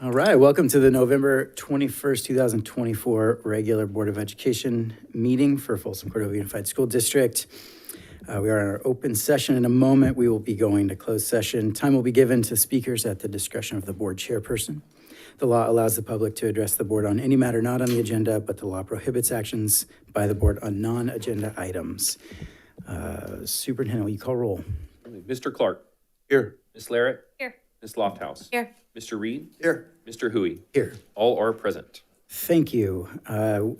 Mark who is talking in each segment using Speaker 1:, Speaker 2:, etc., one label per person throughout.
Speaker 1: All right, welcome to the November 21st, 2024 regular Board of Education meeting for Folsom Cordova Unified School District. We are in our open session. In a moment, we will be going to closed session. Time will be given to speakers at the discretion of the board chairperson. The law allows the public to address the board on any matter not on the agenda, but the law prohibits actions by the board on non-agenda items. Superintendent, will you call roll?
Speaker 2: Mr. Clark.
Speaker 3: Here.
Speaker 2: Ms. Larrett.
Speaker 4: Here.
Speaker 2: Ms. Lofthouse.
Speaker 4: Here.
Speaker 2: Mr. Reed.
Speaker 3: Here.
Speaker 2: Mr. Hui.
Speaker 1: Here.
Speaker 2: All are present.
Speaker 1: Thank you.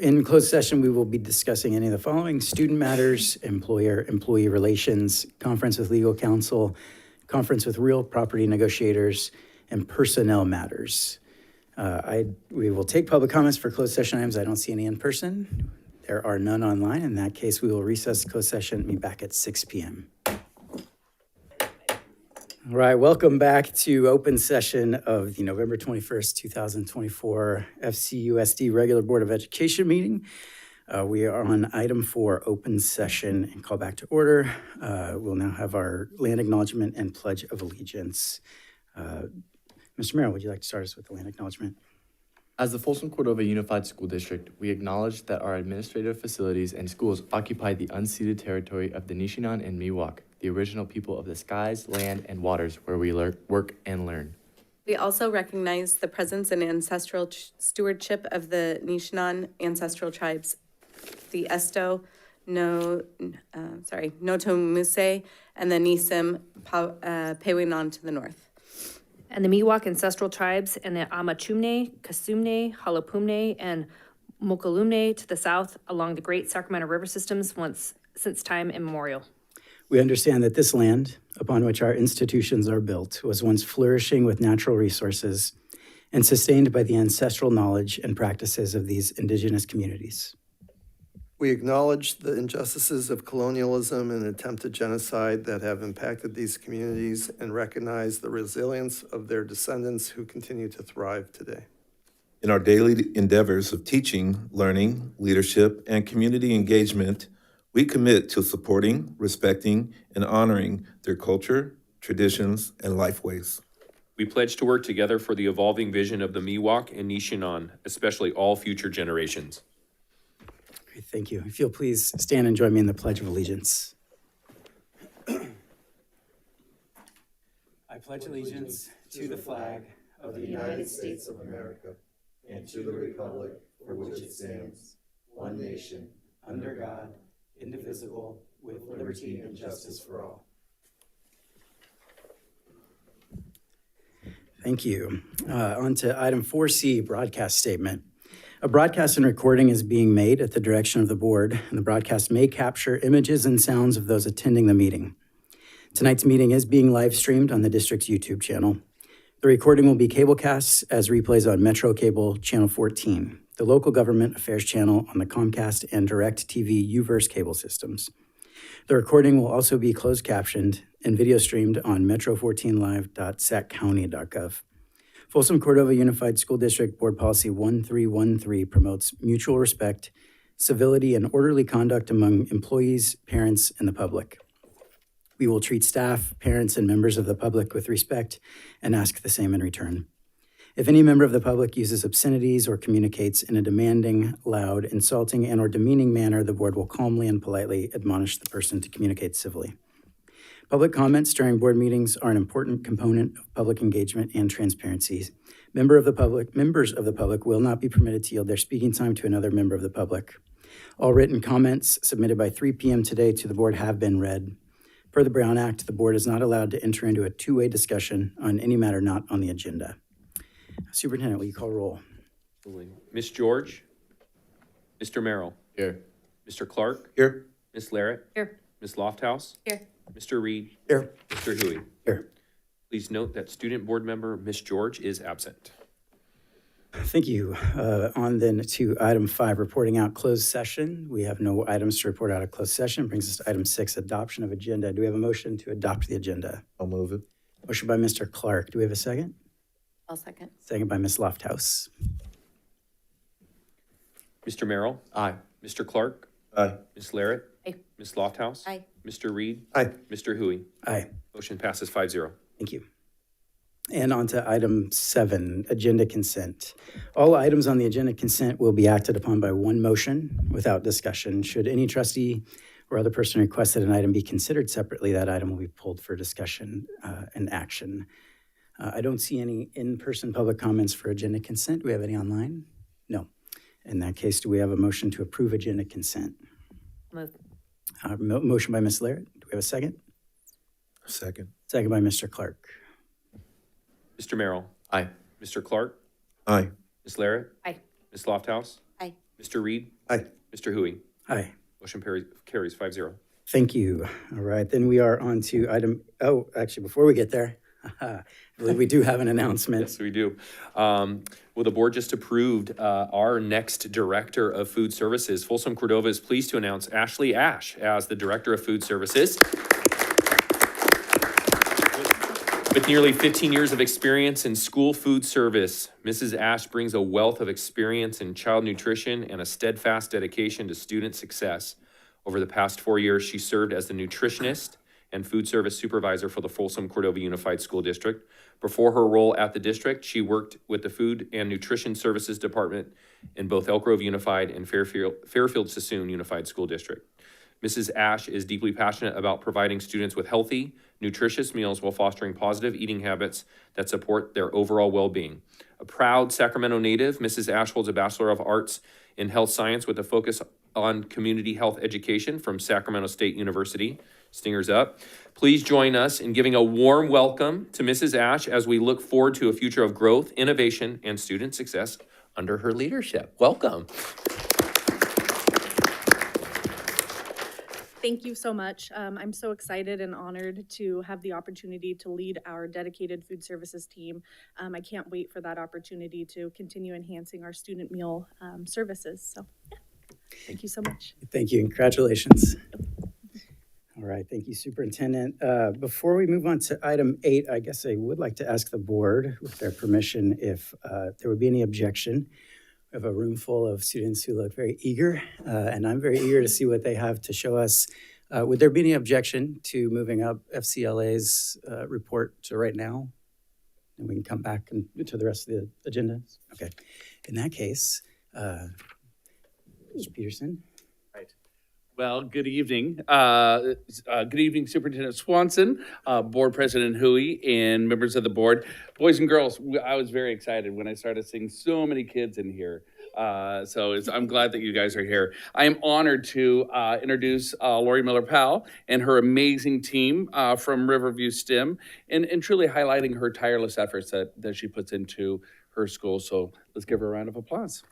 Speaker 1: In closed session, we will be discussing any of the following: student matters, employer-employee relations, conference with legal counsel, conference with real property negotiators, and personnel matters. We will take public comments for closed session items. I don't see any in person. There are none online. In that case, we will recess closed session and be back at 6 p.m. All right, welcome back to open session of the November 21st, 2024 FCUSD regular Board of Education meeting. We are on item 4, open session, and call back to order. We'll now have our land acknowledgement and pledge of allegiance. Mr. Merrill, would you like to start us with the land acknowledgement?
Speaker 3: As the Folsom Cordova Unified School District, we acknowledge that our administrative facilities and schools occupy the unceded territory of the Nishinan and Miwok, the original people of the skies, land, and waters where we work and learn.
Speaker 4: We also recognize the presence and ancestral stewardship of the Nishinan ancestral tribes, the Esto, Notomuse, and the Nisim Pewenan to the north.
Speaker 5: And the Miwok ancestral tribes and the Amachumne, Kasumne, Halopumne, and Mokalumne to the south along the Great Sacramento River systems since time immemorial.
Speaker 1: We understand that this land, upon which our institutions are built, was once flourishing with natural resources and sustained by the ancestral knowledge and practices of these indigenous communities.
Speaker 6: We acknowledge the injustices of colonialism and attempted genocide that have impacted these communities and recognize the resilience of their descendants who continue to thrive today.
Speaker 7: In our daily endeavors of teaching, learning, leadership, and community engagement, we commit to supporting, respecting, and honoring their culture, traditions, and lifeways.
Speaker 2: We pledge to work together for the evolving vision of the Miwok and Nishinan, especially all future generations.
Speaker 1: Great, thank you. If you'll please stand and join me in the Pledge of Allegiance. I pledge allegiance to the flag of the United States of America and to the republic for which it stands, one nation, under God, indivisible, with liberty and justice for all. Thank you. On to item 4C, broadcast statement. A broadcast and recording is being made at the direction of the board, and the broadcast may capture images and sounds of those attending the meeting. Tonight's meeting is being live streamed on the district's YouTube channel. The recording will be cablecast as replays on Metro Cable Channel 14, the local government affairs channel on the Comcast and DirecTV UVerse cable systems. The recording will also be closed captioned and video streamed on metro14live.saccounty.gov. Folsom Cordova Unified School District Board Policy 1313 promotes mutual respect, civility, and orderly conduct among employees, parents, and the public. We will treat staff, parents, and members of the public with respect and ask the same in return. If any member of the public uses obscenities or communicates in a demanding, loud, insulting, and/or demeaning manner, the board will calmly and politely admonish the person to communicate civilly. Public comments during board meetings are an important component of public engagement and transparency. Members of the public will not be permitted to yield their speaking time to another member of the public. All written comments submitted by 3 p.m. today to the board have been read. Per the Brown Act, the board is not allowed to enter into a two-way discussion on any matter not on the agenda. Superintendent, will you call roll?
Speaker 2: Ms. George. Mr. Merrill.
Speaker 3: Here.
Speaker 2: Mr. Clark.
Speaker 7: Here.
Speaker 2: Ms. Larrett.
Speaker 4: Here.
Speaker 2: Ms. Lofthouse.
Speaker 4: Here.
Speaker 2: Mr. Reed.
Speaker 6: Here.
Speaker 2: Mr. Hui.
Speaker 1: Here.
Speaker 2: Please note that student board member Ms. George is absent.
Speaker 1: Thank you. On then to item 5, reporting out closed session. We have no items to report out of closed session. Brings us to item 6, adoption of agenda. Do we have a motion to adopt the agenda?
Speaker 7: I'll move it.
Speaker 1: Motion by Mr. Clark. Do we have a second?
Speaker 4: I'll second.
Speaker 1: Second by Ms. Lofthouse.
Speaker 2: Mr. Merrill.
Speaker 3: Aye.
Speaker 2: Mr. Clark.
Speaker 7: Aye.
Speaker 2: Ms. Larrett.
Speaker 4: Aye.
Speaker 2: Ms. Lofthouse.
Speaker 4: Aye.
Speaker 2: Mr. Reed.
Speaker 6: Aye.
Speaker 2: Mr. Hui.
Speaker 1: Aye.
Speaker 2: Motion passes 5-0.
Speaker 1: Thank you. And on to item 7, agenda consent. All items on the agenda consent will be acted upon by one motion without discussion. Should any trustee or other person request that an item be considered separately, that item will be pulled for discussion and action. I don't see any in-person public comments for agenda consent. Do we have any online? No. In that case, do we have a motion to approve agenda consent?
Speaker 5: Move.
Speaker 1: Motion by Ms. Larrett. Do we have a second?
Speaker 7: Second.
Speaker 1: Second by Mr. Clark.
Speaker 2: Mr. Merrill,
Speaker 3: Aye.
Speaker 2: Mr. Clark,
Speaker 7: Aye.
Speaker 2: Ms. Larrett,
Speaker 5: Aye.
Speaker 2: Ms. Lofthouse,
Speaker 4: Aye.
Speaker 2: Mr. Reed,
Speaker 6: Aye.
Speaker 2: Mr. Hui.
Speaker 1: Aye.
Speaker 2: Motion carries 5-0.
Speaker 1: Thank you. All right, then we are on to actually, before we get there, I believe we do have an announcement.
Speaker 2: Yes, we do. Well, the board just approved our next Director of Food Services. Folsom Cordova is pleased to announce Ashley Ash as the Director of Food Services. With nearly 15 years of experience in school food service, Mrs. Ash brings a wealth of experience in child nutrition and a steadfast dedication to student success. Over the past 4 years, she served as the nutritionist and food service supervisor for the Folsom Cordova Unified School District. Before her role at the district, she worked with the Food and Nutrition Services Department in both Elk Grove Unified and Fairfield-Sassoon Unified School District. Mrs. Ash is deeply passionate about providing students with healthy, nutritious meals while fostering positive eating habits that support their overall well-being. A proud Sacramento native, Mrs. Ash holds a Bachelor of Arts in Health Science with a focus on community health education from Sacramento State University. Stingers up. Please join us in giving a warm welcome to Mrs. Ash as we look forward to a future of growth, innovation, and student success under her leadership. Welcome.
Speaker 8: Thank you so much. I'm so excited and honored to have the opportunity to lead our dedicated food services team. I can't wait for that opportunity to continue enhancing our student meal services. So, yeah, thank you so much.
Speaker 1: Thank you and congratulations. All right, thank you, Superintendent. Before we move on to item 8, I guess I would like to ask the board, with their permission, if there would be any objection. We have a room full of students who look very eager, and I'm very eager to see what they have to show us. Would there be any objection to moving up FCLA's report to right now? And we can come back to the rest of the agenda? Okay. In that case, Mr. Peterson.
Speaker 9: Well, good evening. Good evening, Superintendent Swanson, Board President Hui, and members of the board. Boys and girls, I was very excited when I started seeing so many kids in here. I'm glad that you guys are here. I am honored to introduce Lori Miller-Powell and her amazing team from Riverview STEM, and truly highlighting her tireless efforts that she puts into her school. So let's give her a round of applause.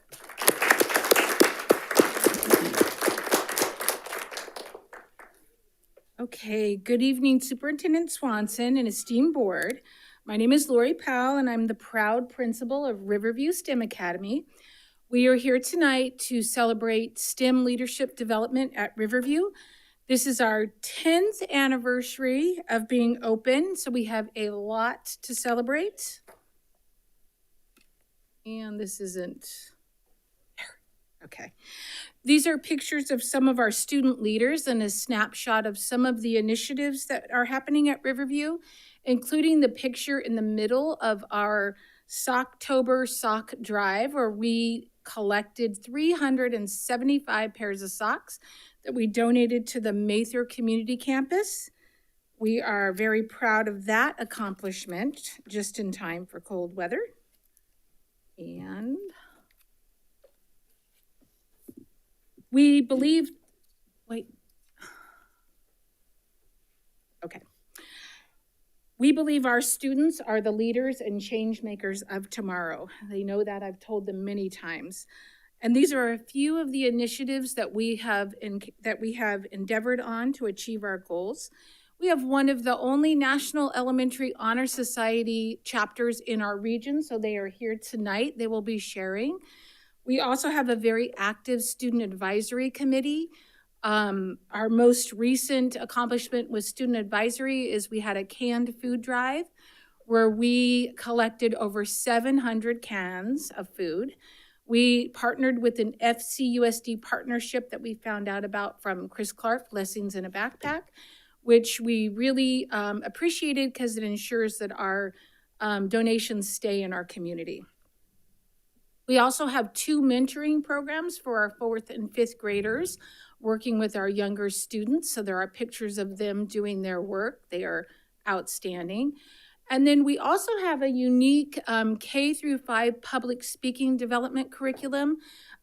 Speaker 10: Okay, good evening, Superintendent Swanson and esteemed board. My name is Lori Powell, and I'm the proud principal of Riverview STEM Academy. We are here tonight to celebrate STEM leadership development at Riverview. This is our 10th anniversary of being open, so we have a lot to celebrate. And this isn't, okay. These are pictures of some of our student leaders and a snapshot of some of the initiatives that are happening at Riverview, including the picture in the middle of our Socktober Sock Drive, where we collected 375 pairs of socks that we donated to the Mather Community Campus. We are very proud of that accomplishment, just in time for cold weather. And we believe, we believe our students are the leaders and change makers of tomorrow. They know that, I've told them many times. And these are a few of the initiatives that we have endeavored on to achieve our goals. We have one of the only National Elementary Honor Society chapters in our region, so they are here tonight. They will be sharing. We also have a very active student advisory committee. Our most recent accomplishment with student advisory is we had a canned food drive where we collected over 700 cans of food. We partnered with an FCUSD partnership that we found out about from Chris Clark, Blessings in a Backpack, which we really appreciated because it ensures that our donations stay in our community. We also have 2 mentoring programs for our 4th and 5th graders, working with our younger students. So there are pictures of them doing their work. They are outstanding. And then we also have a unique K through 5 public speaking development curriculum.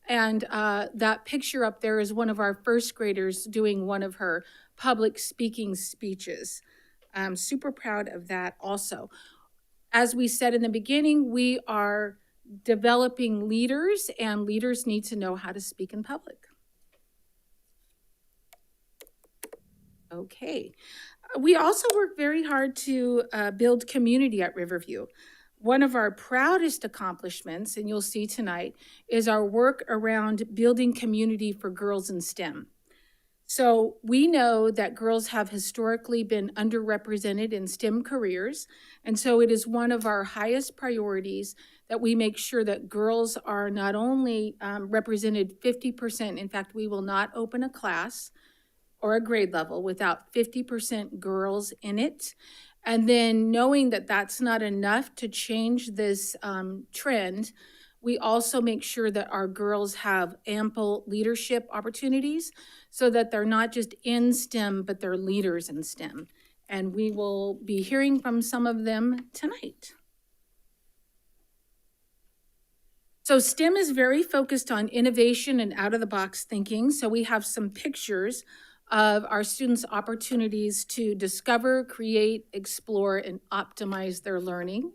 Speaker 10: And that picture up there is one of our 1st graders doing one of her public speaking speeches. I'm super proud of that also. As we said in the beginning, we are developing leaders, and leaders need to know how to speak in public. Okay. We also work very hard to build community at Riverview. One of our proudest accomplishments, and you'll see tonight, is our work around building community for girls in STEM. So we know that girls have historically been underrepresented in STEM careers, and so it is one of our highest priorities that we make sure that girls are not only represented 50%, in fact, we will not open a class or a grade level without 50% girls in it. And then knowing that that's not enough to change this trend, we also make sure that our girls have ample leadership opportunities so that they're not just in STEM, but they're leaders in STEM. And we will be hearing from some of them tonight. So STEM is very focused on innovation and out-of-the-box thinking. So we have some pictures of our students' opportunities to discover, create, explore, and optimize their learning.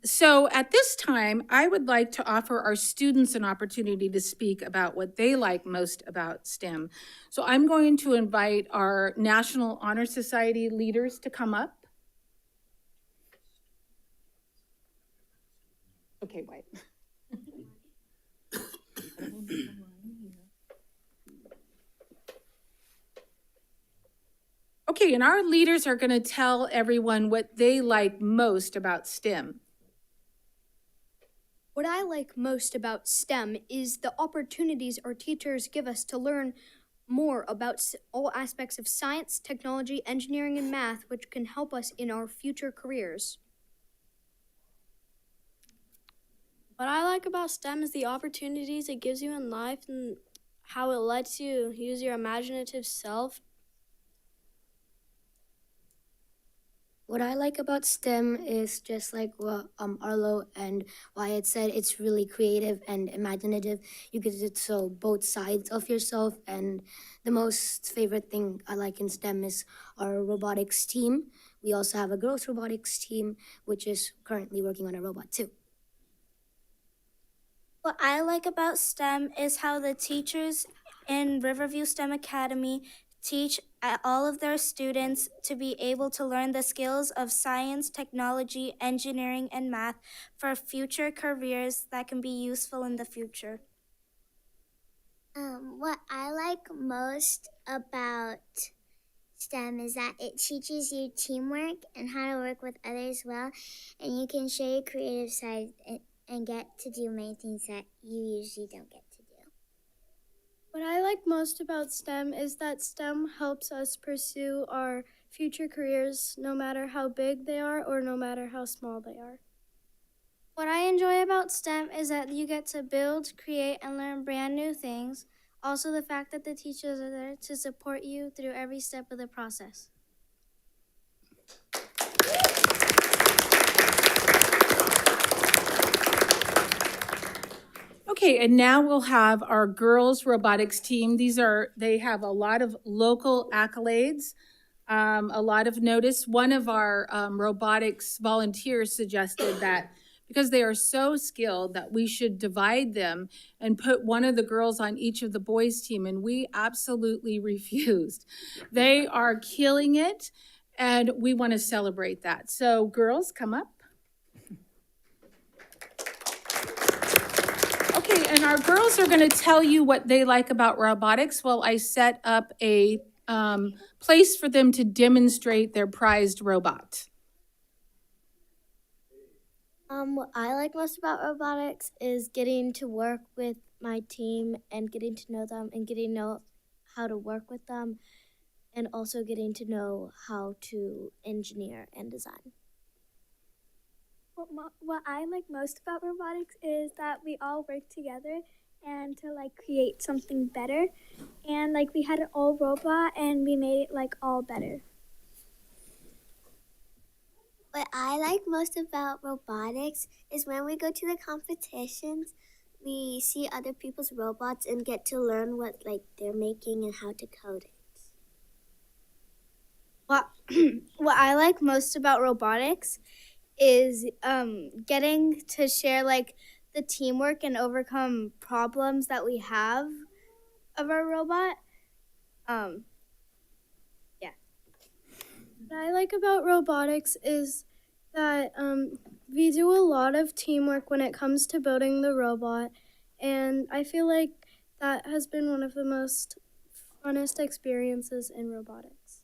Speaker 10: So at this time, I would like to offer our students an opportunity to speak about what they like most about STEM. So I'm going to invite our National Honor Society leaders to come up. Okay, White. Okay, and our leaders are going to tell everyone what they like most about STEM.
Speaker 11: What I like most about STEM is the opportunities our teachers give us to learn more about all aspects of science, technology, engineering, and math, which can help us in our future careers.
Speaker 12: What I like about STEM is the opportunities it gives you in life and how it lets you use your imaginative self.
Speaker 13: What I like about STEM is just like what Arlo and Wyatt said, it's really creative and imaginative. You get to show both sides of yourself, and the most favorite thing I like in STEM is our robotics team. We also have a girls robotics team, which is currently working on a robot too.
Speaker 12: What I like about STEM is how the teachers in Riverview STEM Academy teach all of their students to be able to learn the skills of science, technology, engineering, and math for future careers that can be useful in the future.
Speaker 14: What I like most about STEM is that it teaches you teamwork and how to work with others well, and you can show your creative side and get to do many things that you usually don't get to do.
Speaker 12: What I like most about STEM is that STEM helps us pursue our future careers no matter how big they are or no matter how small they are. What I enjoy about STEM is that you get to build, create, and learn brand new things. Also, the fact that the teachers are there to support you through every step of the process.
Speaker 10: Okay, and now we'll have our girls robotics team. They have a lot of local accolades, a lot of notice. One of our robotics volunteers suggested that because they are so skilled that we should divide them and put one of the girls on each of the boys' team, and we absolutely refused. They are killing it, and we want to celebrate that. So girls, come up. Okay, and our girls are going to tell you what they like about robotics while I set up a place for them to demonstrate their prized robot.
Speaker 12: What I like most about robotics is getting to work with my team and getting to know them and getting to know how to work with them. and also getting to know how to engineer and design. What I like most about robotics is that we all work together and to like create something better. And like we had an all robot and we made it like all better.
Speaker 14: What I like most about robotics is when we go to the competitions, we see other people's robots and get to learn what like they're making and how to code it.
Speaker 12: What I like most about robotics is getting to share like the teamwork and overcome problems that we have of our robot. What I like about robotics is that we do a lot of teamwork when it comes to building the robot, and I feel like that has been one of the most funnest experiences in robotics.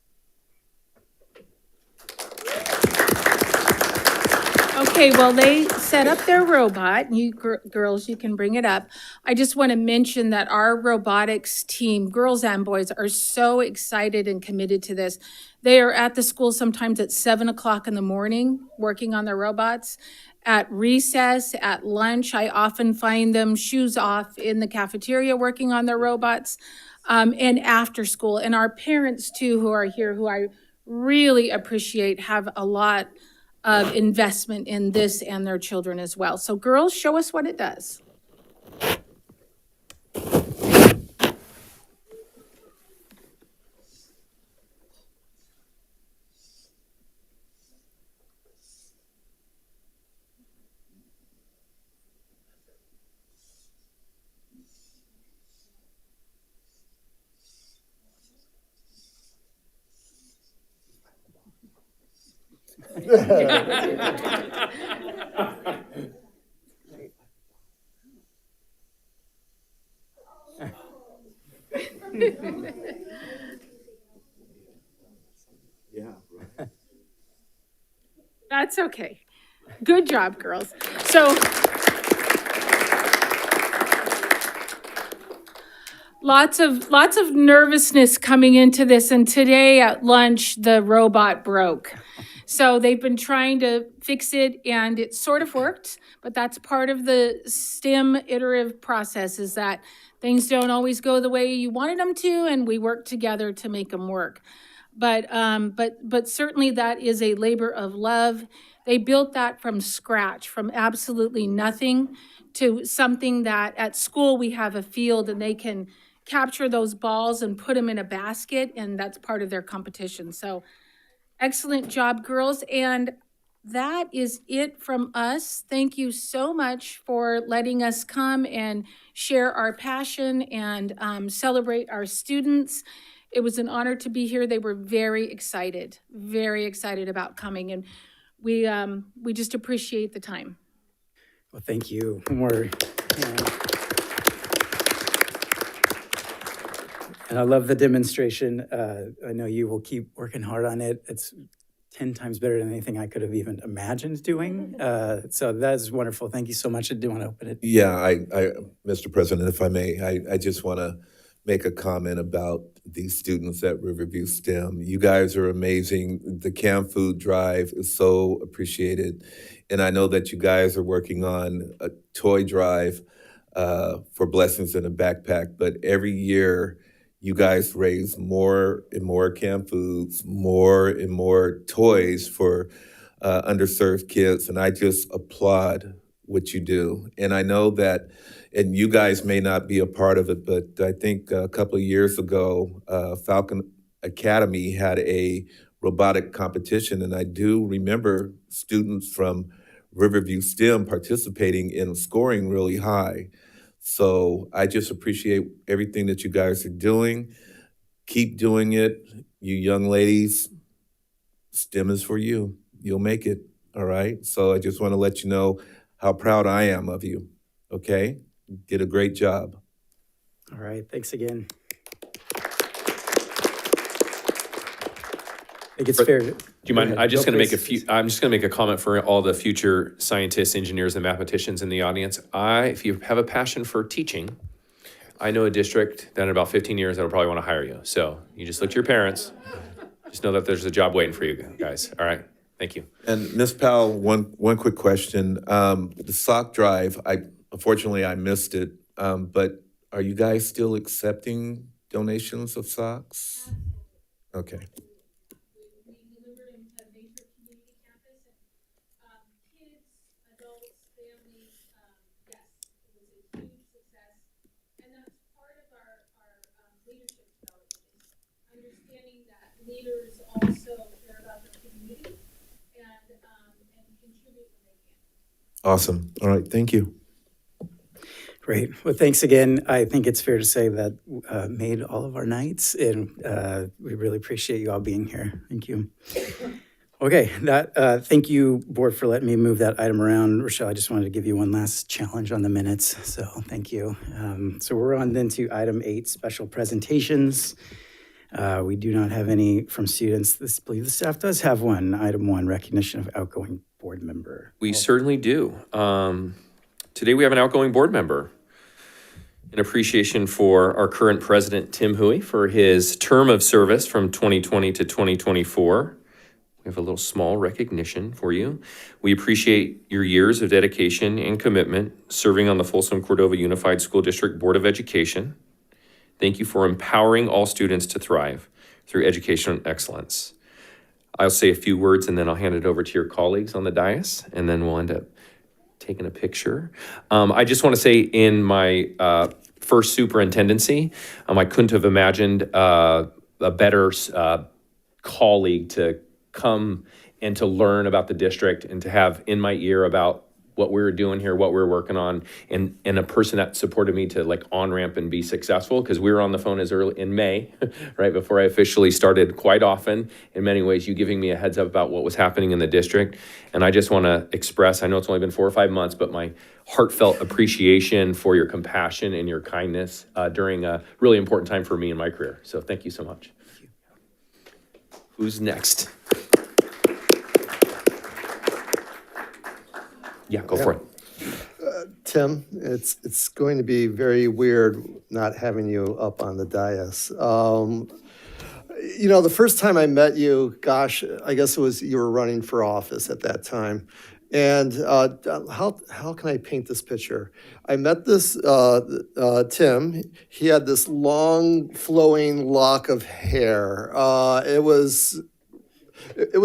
Speaker 10: Okay, well, they set up their robot. You girls, you can bring it up. I just want to mention that our robotics team, girls and boys, are so excited and committed to this. They are at the school sometimes at 7 o'clock in the morning working on their robots. At recess, at lunch, I often find them shoes off in the cafeteria working on their robots, and after school. And our parents too, who are here, who I really appreciate, have a lot of investment in this and their children as well. So girls, show us what it does. That's okay. Good job, girls. So lots of nervousness coming into this, and today at lunch the robot broke. So they've been trying to fix it and it sort of worked, but that's part of the STEM iterative process, is that things don't always go the way you wanted them to, and we work together to make them work. But certainly that is a labor of love. They built that from scratch, from absolutely nothing to something that at school we have a field and they can capture those balls and put them in a basket, and that's part of their competition. So excellent job, girls. And that is it from us. Thank you so much for letting us come and share our passion and celebrate our students. It was an honor to be here. They were very excited about coming, and we just appreciate the time.
Speaker 1: Well, thank you. And I love the demonstration. I know you will keep working hard on it. It's 10 times better than anything I could have even imagined doing. So that is wonderful. Thank you so much. I do want to open it.
Speaker 7: Yeah, I Mr. President, if I may, I just want to make a comment about these students at Riverview STEM. You guys are amazing. The canned food drive is so appreciated. And I know that you guys are working on a toy drive for Blessings in a Backpack, but every year you guys raise more and more canned foods, more and more toys for underserved kids. And I just applaud what you do. And I know that, and you guys may not be a part of it, but I think a couple of years ago, Falcon Academy had a robotic competition. And I do remember students from Riverview STEM participating and scoring really high. So I just appreciate everything that you guys are doing. Keep doing it. You young ladies, STEM is for you. You'll make it, all right? So I just want to let you know how proud I am of you, okay? Did a great job.
Speaker 1: All right, thanks again. I think it's fair.
Speaker 2: Do you mind? I'm just going to make a comment for all the future scientists, engineers, and mathematicians in the audience. If you have a passion for teaching, I know a district that in about 15 years that'll probably want to hire you. So you just look to your parents. Just know that there's a job waiting for you guys. All right. Thank you.
Speaker 7: And Ms. Powell, one quick question. The sock drive, unfortunately I missed it, but are you guys still accepting donations of socks? Okay.
Speaker 10: Leaders also care about the community and contribute when they can.
Speaker 7: Awesome. All right. Thank you.
Speaker 1: Great. Well, thanks again. I think it's fair to say that made all of our nights, and we really appreciate you all being here. Thank you. Okay, thank you, board, for letting me move that item around. Rochelle, I just wanted to give you one last challenge on the minutes, so thank you. So we're on then to item 8, special presentations. We do not have any from students. I believe the staff does have one. Item 1, recognition of outgoing board member.
Speaker 2: We certainly do. Today we have an outgoing board member. In appreciation for our current president, Tim Huey, for his term of service from 2020 to 2024. We have a little small recognition for you. We appreciate your years of dedication and commitment serving on the Folsom Cordova Unified School District Board of Education. Thank you for empowering all students to thrive through educational excellence. I'll say a few words and then I'll hand it over to your colleagues on the dais, and then we'll end up taking a picture. I just want to say in my first superintendency, I couldn't have imagined a better colleague to come and to learn about the district and to have in my ear about what we were doing here, what we were working on, and a person that supported me to like on-ramp and be successful, because we were on the phone as early in May, right before I officially started, quite often, in many ways, you giving me a heads up about what was happening in the district. And I just want to express, I know it's only been 4 or 5 months, but my heartfelt appreciation for your compassion and your kindness during a really important time for me in my career. So thank you so much. Who's next? Yeah, go for it.
Speaker 6: Tim, it's going to be very weird not having you up on the dais. The first time I met you, gosh, I guess it was you were running for office at that time. And how can I paint this picture? I met this Tim. He had this long, flowing lock of hair. It was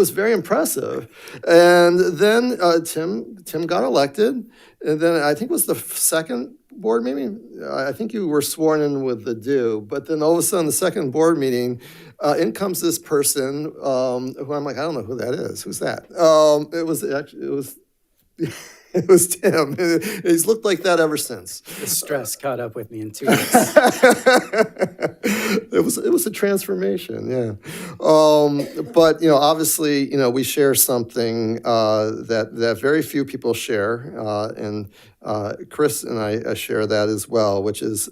Speaker 6: very impressive. And then Tim got elected. And then I think it was the second board meeting. I think you were sworn in with the due. But then all of a sudden, the second board meeting, in comes this person who I'm like, I don't know who that is. Who's that? It was Tim. He's looked like that ever since.
Speaker 1: The stress caught up with me in 2 weeks.
Speaker 6: It was a transformation, yeah. But obviously, we share something that very few people share, and Chris and I share that as well, which is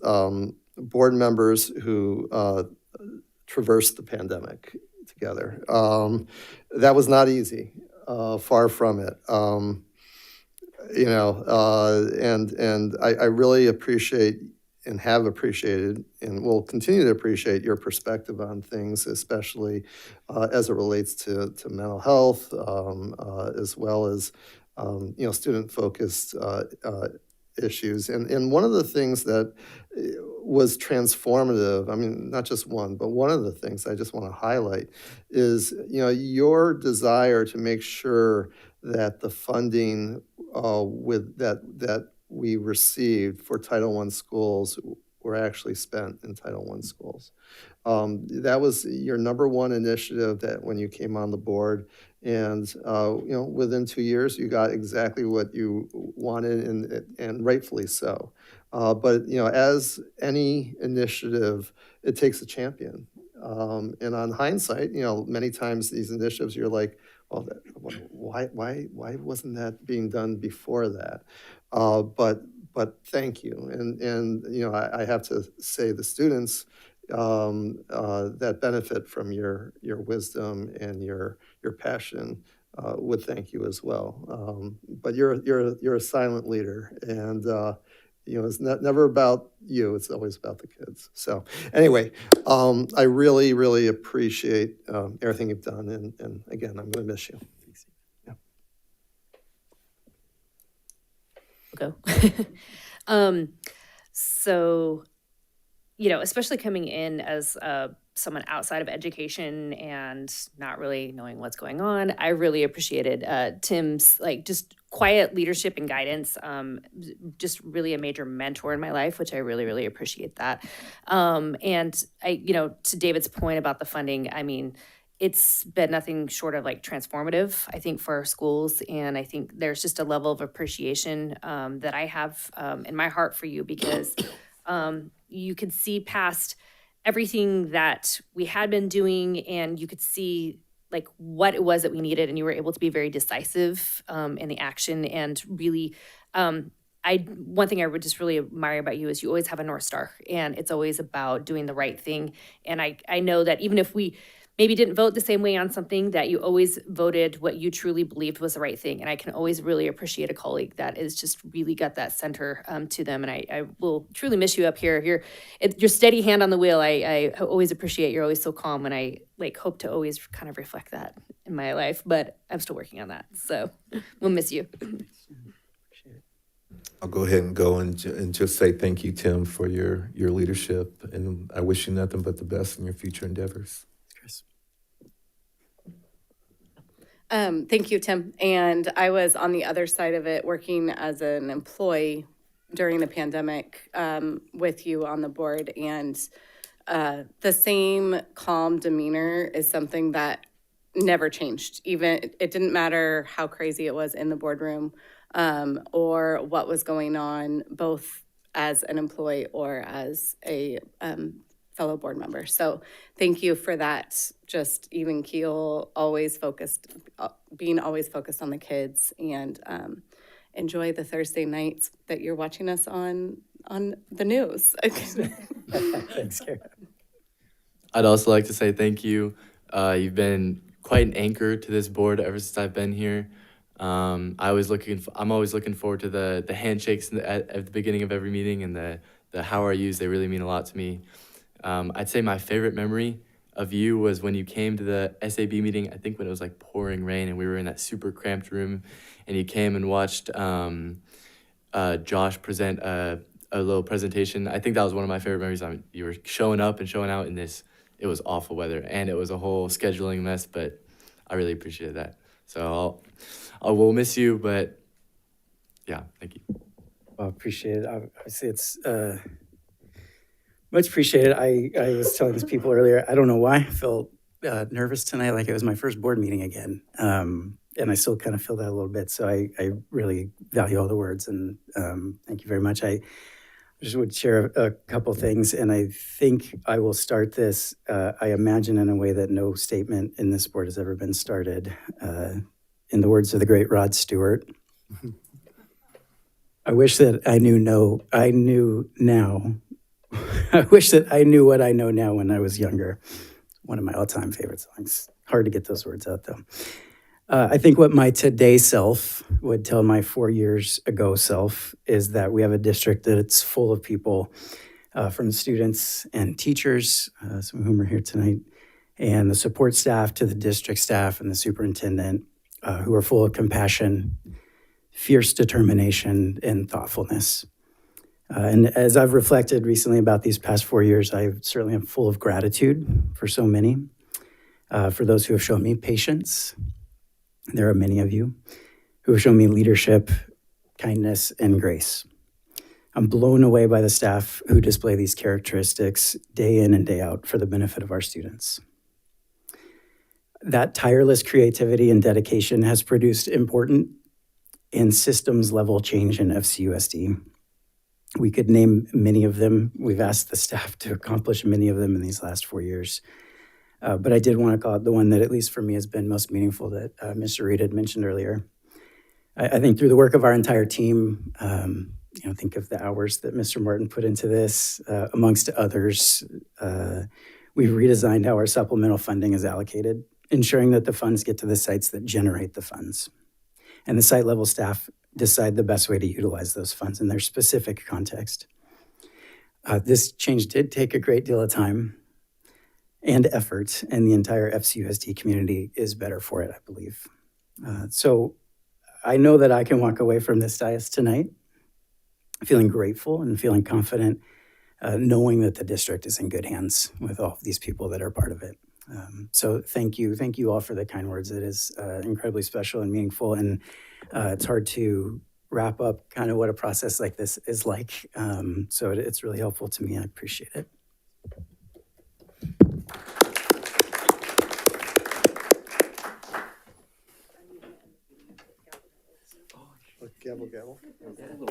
Speaker 6: board members who traversed the pandemic together. That was not easy, far from it. And I really appreciate and have appreciated and will continue to appreciate your perspective on things, especially as it relates to mental health, as well as, student-focused issues. And one of the things that was transformative, I mean, not just one, but one of the things I just want to highlight is, your desire to make sure that the funding that we received for Title I schools were actually spent in Title I schools. That was your number one initiative that when you came on the board, and within 2 years you got exactly what you wanted, and rightfully so. But as any initiative, it takes a champion. And on hindsight, many times these initiatives, you're like, well, why wasn't that being done before that? But thank you, and I have to say the students that benefit from your wisdom and your passion would thank you as well. But you're a silent leader, and You know, it's never about you, it's always about the kids. So anyway, I really, really appreciate everything you've done. And again, I'm going to miss you.
Speaker 5: Go. So, you know, especially coming in as someone outside of education and not really knowing what's going on, I really appreciated Tim's like just quiet leadership and guidance. Just really a major mentor in my life, which I really, really appreciate that. And I, you know, to David's point about the funding, I mean, it's been nothing short of like transformative, I think, for our schools. And I think there's just a level of appreciation that I have in my heart for you, because you could see past everything that we had been doing, and you could see like what it was that we needed, and you were able to be very decisive in the action. And really, one thing I would just really admire about you is you always have a North Star, and it's always about doing the right thing. And I know that even if we maybe didn't vote the same way on something, that you always voted what you truly believed was the right thing. And I can always really appreciate a colleague that is just really got that center to them. And I will truly miss you up here. Your steady hand on the wheel, I always appreciate. You're always so calm, and I like hope to always kind of reflect that in my life, but I'm still working on that. So we'll miss you.
Speaker 7: I'll go ahead and go and just say thank you, Tim, for your leadership. And I wish you nothing but the best in your future endeavors.
Speaker 4: Thank you, Tim. And I was on the other side of it, working as an employee during the pandemic with you on the board. And the same calm demeanor is something that never changed. Even it didn't matter how crazy it was in the boardroom or what was going on, both as an employee or as a fellow board member. So thank you for that. Just even keel, always focused, being always focused on the kids, and enjoy the Thursday nights that you're watching us on the news.
Speaker 1: Thanks, Karen.
Speaker 3: I'd also like to say thank you. You've been quite an anchor to this board ever since I've been here. I'm always looking forward to the handshakes at the beginning of every meeting, and the how are yous. They really mean a lot to me. I'd say my favorite memory of you was when you came to the SAB meeting, I think when it was like pouring rain and we were in that super cramped room, and you came and watched Josh present a little presentation. I think that was one of my favorite memories. You were showing up and showing out in this, it was awful weather, and it was a whole scheduling mess, but I really appreciated that. So I will miss you, but yeah, thank you.
Speaker 1: Well, appreciate it. Obviously, it's much appreciated. I was telling these people earlier, I don't know why I felt nervous tonight, like it was my first board meeting again. And I still kind of feel that a little bit. So I really value all the words, and thank you very much. I just would share a couple things, and I think I will start this, I imagine, in a way that no statement in this board has ever been started. In the words of the great Rod Stewart, I wish that I knew now. I wish that I knew what I know now when I was younger. One of my all-time favorite songs. Hard to get those words out, though. I think what my today self would tell my 4 years ago self is that we have a district that's full of people, from students and teachers, some of whom are here tonight, and the support staff to the district staff and the superintendent, who are full of compassion, fierce determination, and thoughtfulness. And as I've reflected recently about these past 4 years, I certainly am full of gratitude for so many, for those who have shown me patience. There are many of you who have shown me leadership, kindness, and grace. I'm blown away by the staff who display these characteristics day in and day out for the benefit of our students. That tireless creativity and dedication has produced important and systems-level change in FCUSD. We could name many of them. We've asked the staff to accomplish many of them in these last 4 years. But I did want to call out the one that, at least for me, has been most meaningful that Mr. Reed had mentioned earlier. I think through the work of our entire team, think of the hours that Mr. Martin put into this, amongst others. We've redesigned how our supplemental funding is allocated, ensuring that the funds get to the sites that generate the funds. And the site level staff decide the best way to utilize those funds in their specific context. This change did take a great deal of time and effort, and the entire FCUSD community is better for it, I believe. So I know that I can walk away from this dais tonight feeling grateful and feeling confident, knowing that the district is in good hands with all of these people that are part of it. So thank you all for the kind words. It is incredibly special and meaningful, and it's hard to wrap up kind of what a process like this is like. So it's really helpful to me. I appreciate it.
Speaker 6: Gavel, gavel.
Speaker 2: We'll get it right.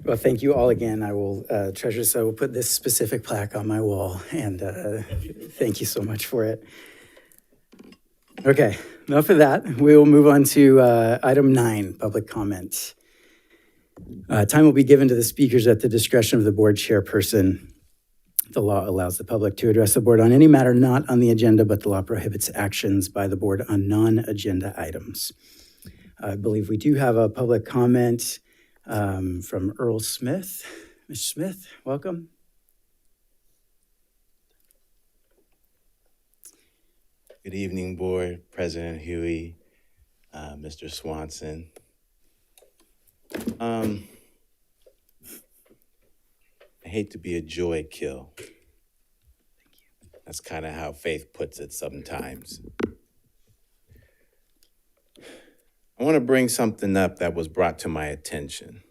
Speaker 1: Well, thank you all again. I will treasure this. I will put this specific plaque on my wall, and thank you so much for it. Okay, enough of that. We will move on to item 9, public comment. Time will be given to the speakers at the discretion of the board chairperson. The law allows the public to address the board on any matter not on the agenda, but the law prohibits actions by the board on non-agenda items. I believe we do have a public comment from Earl Smith. Mr. Smith, welcome.
Speaker 15: Good evening, board, President Huey, Mr. Swanson. I hate to be a joy kill. That's kind of how Faith puts it sometimes. I want to bring something up that was brought to my attention.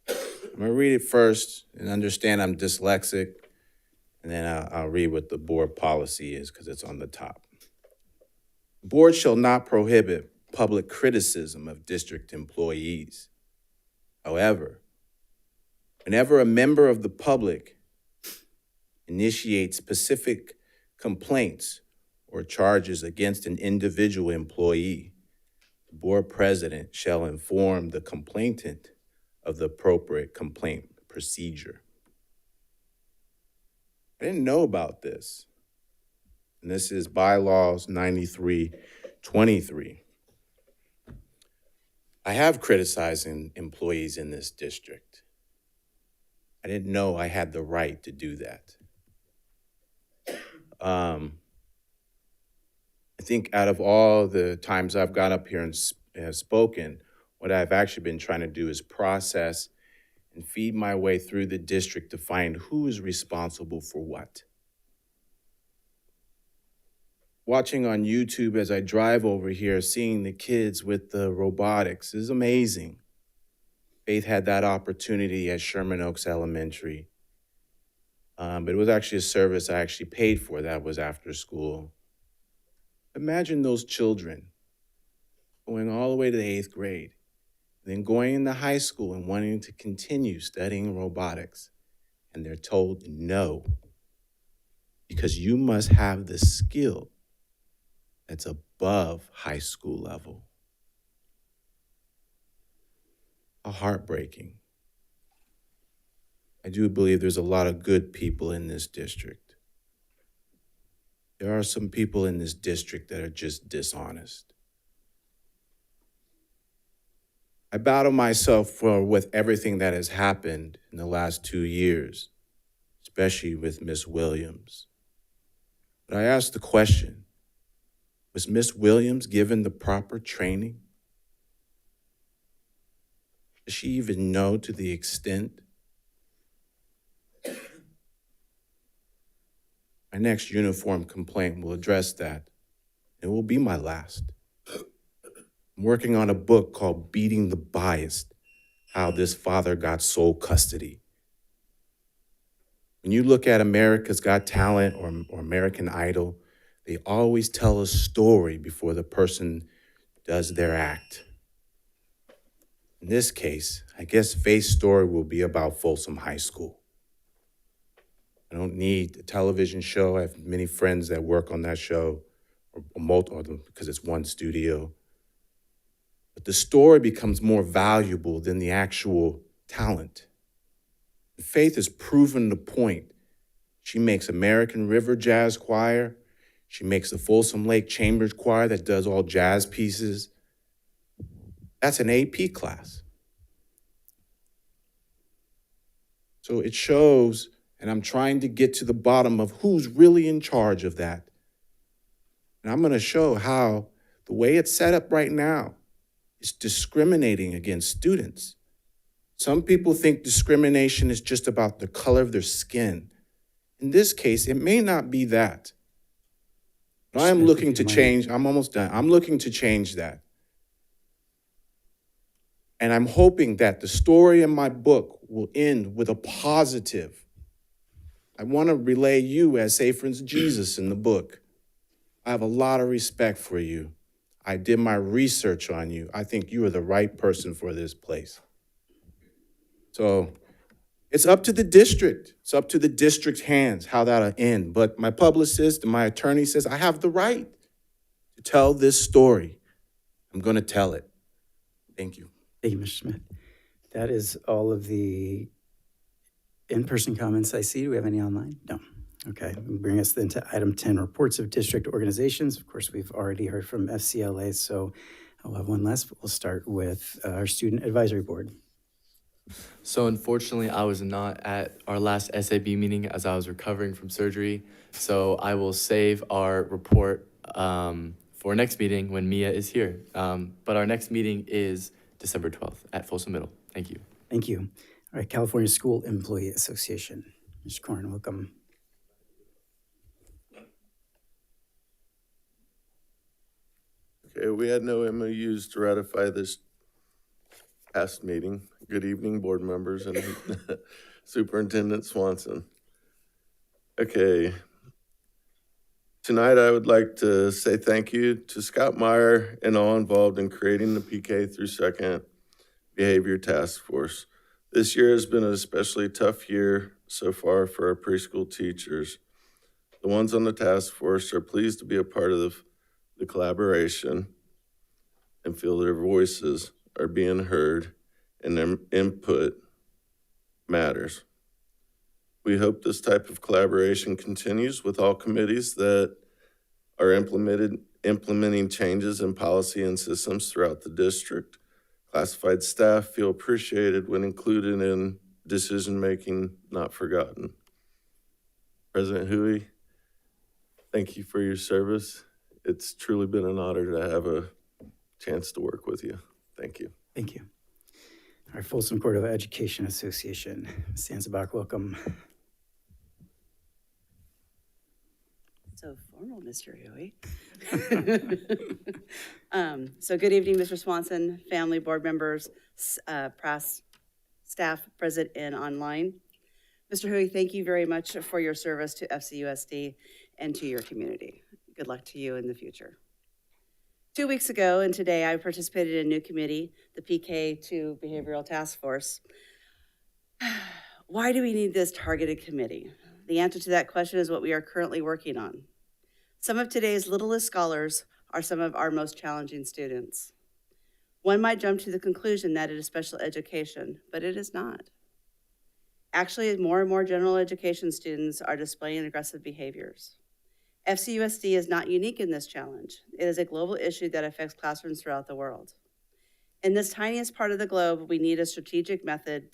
Speaker 15: I'm going to read it first and understand I'm dyslexic, and then I'll read what the board policy is because it's on the top. The board shall not prohibit public criticism of district employees. However, whenever a member of the public initiates specific complaints or charges against an individual employee, the board president shall inform the complainant of the appropriate complaint procedure. I didn't know about this. And this is bylaws 9323. I have criticized employees in this district. I didn't know I had the right to do that. I think out of all the times I've got up here and have spoken, what I've actually been trying to do is process and feed my way through the district to find who is responsible for what. Watching on YouTube as I drive over here, seeing the kids with the robotics is amazing. Faith had that opportunity at Sherman Oaks Elementary. But it was actually a service I actually paid for that was after school. Imagine those children going all the way to the 8th grade, then going into high school and wanting to continue studying robotics. And they're told no, because you must have the skill that's above high school level. How heartbreaking. I do believe there's a lot of good people in this district. There are some people in this district that are just dishonest. I battle myself with everything that has happened in the last 2 years, especially with Miss Williams. But I ask the question, was Miss Williams given the proper training Does she even know to the extent? My next uniform complaint will address that. It will be my last. I'm working on a book called Beating the Biased, How This Father Got Sole Custody. When you look at America's Got Talent or American Idol, they always tell a story before the person does their act. In this case, I guess Faith's story will be about Folsom High School. I don't need a television show. I have many friends that work on that show, or because it's one studio. But the story becomes more valuable than the actual talent. Faith has proven the point. She makes American River Jazz Choir. She makes the Folsom Lake Chamber Choir that does all jazz pieces. That's an AP class. So it shows, and I'm trying to get to the bottom of who's really in charge of that. And I'm going to show how the way it's set up right now is discriminating against students. Some people think discrimination is just about the color of their skin. In this case, it may not be that. But I am looking to change, I'm almost done. I'm looking to change that. And I'm hoping that the story in my book will end with a positive. I want to relay you as Safron's Jesus in the book. I have a lot of respect for you. I did my research on you. I think you are the right person for this place. So it's up to the district. It's up to the district's hands how that'll end. But my publicist and my attorney says I have the right to tell this story. I'm going to tell it. Thank you.
Speaker 1: Thank you, Mr. Smith. That is all of the in-person comments I see. Do we have any online? No. Okay, bring us then to item 10, reports of district organizations. Of course, we've already heard from FCLA, so I'll have one last, but we'll start with our Student Advisory Board.
Speaker 3: So unfortunately, I was not at our last SAB meeting as I was recovering from surgery. So I will save our report for next meeting when Mia is here. But our next meeting is December 12th at Folsom Middle. Thank you.
Speaker 1: Thank you. All right, California School Employee Association. Mr. Korn, welcome.
Speaker 16: Okay, we had no MOUs to ratify this past meeting. Good evening, board members and Superintendent Swanson. Okay. Tonight, I would like to say thank you to Scott Meyer and all involved in creating the PK through second behavior task force. This year has been an especially tough year so far for our preschool teachers. The ones on the task force are pleased to be a part of the collaboration and feel their voices are being heard and their input matters. We hope this type of collaboration continues with all committees that are implementing changes in policy and systems throughout the district. Classified staff feel appreciated when included in decision-making, not forgotten. President Huey, thank you for your service. It's truly been an honor to have a chance to work with you. Thank you.
Speaker 1: Thank you. Our Folsom Cordova Education Association. Ms. Zanzabach, welcome.
Speaker 17: So formal, Mr. Huey. So good evening, Mr. Swanson, family, board members, press, staff present and online. Mr. Huey, thank you very much for your service to FCUSD and to your community. Good luck to you in the future. 2 weeks ago and today, I participated in a new committee, the PK2 Behavioral Task Force. Why do we need this targeted committee? The answer to that question is what we are currently working on. Some of today's littlest scholars are some of our most challenging students. One might jump to the conclusion that it is special education, but it is not. Actually, more and more general education students are displaying aggressive behaviors. FCUSD is not unique in this challenge. It is a global issue that affects classrooms throughout the world. In this tiniest part of the globe, we need a strategic method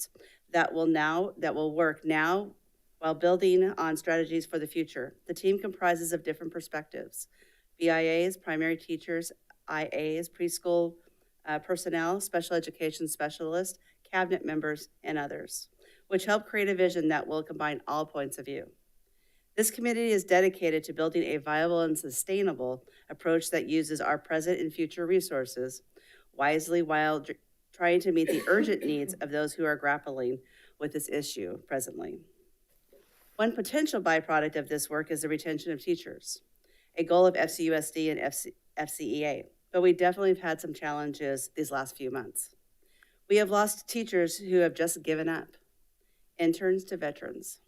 Speaker 17: that will work now while building on strategies for the future. The team comprises of different perspectives: BIAs, primary teachers, IAs, preschool personnel, special education specialists, cabinet members, and others, which help create a vision that will combine all points of view. This committee is dedicated to building a viable and sustainable approach that uses our present and future resources wisely while trying to meet the urgent needs of those who are grappling with this issue presently. One potential byproduct of this work is the retention of teachers, a goal of FCUSD and FCEA, but we definitely have had some challenges these last few months. We have lost teachers who have just given up, interns to veterans.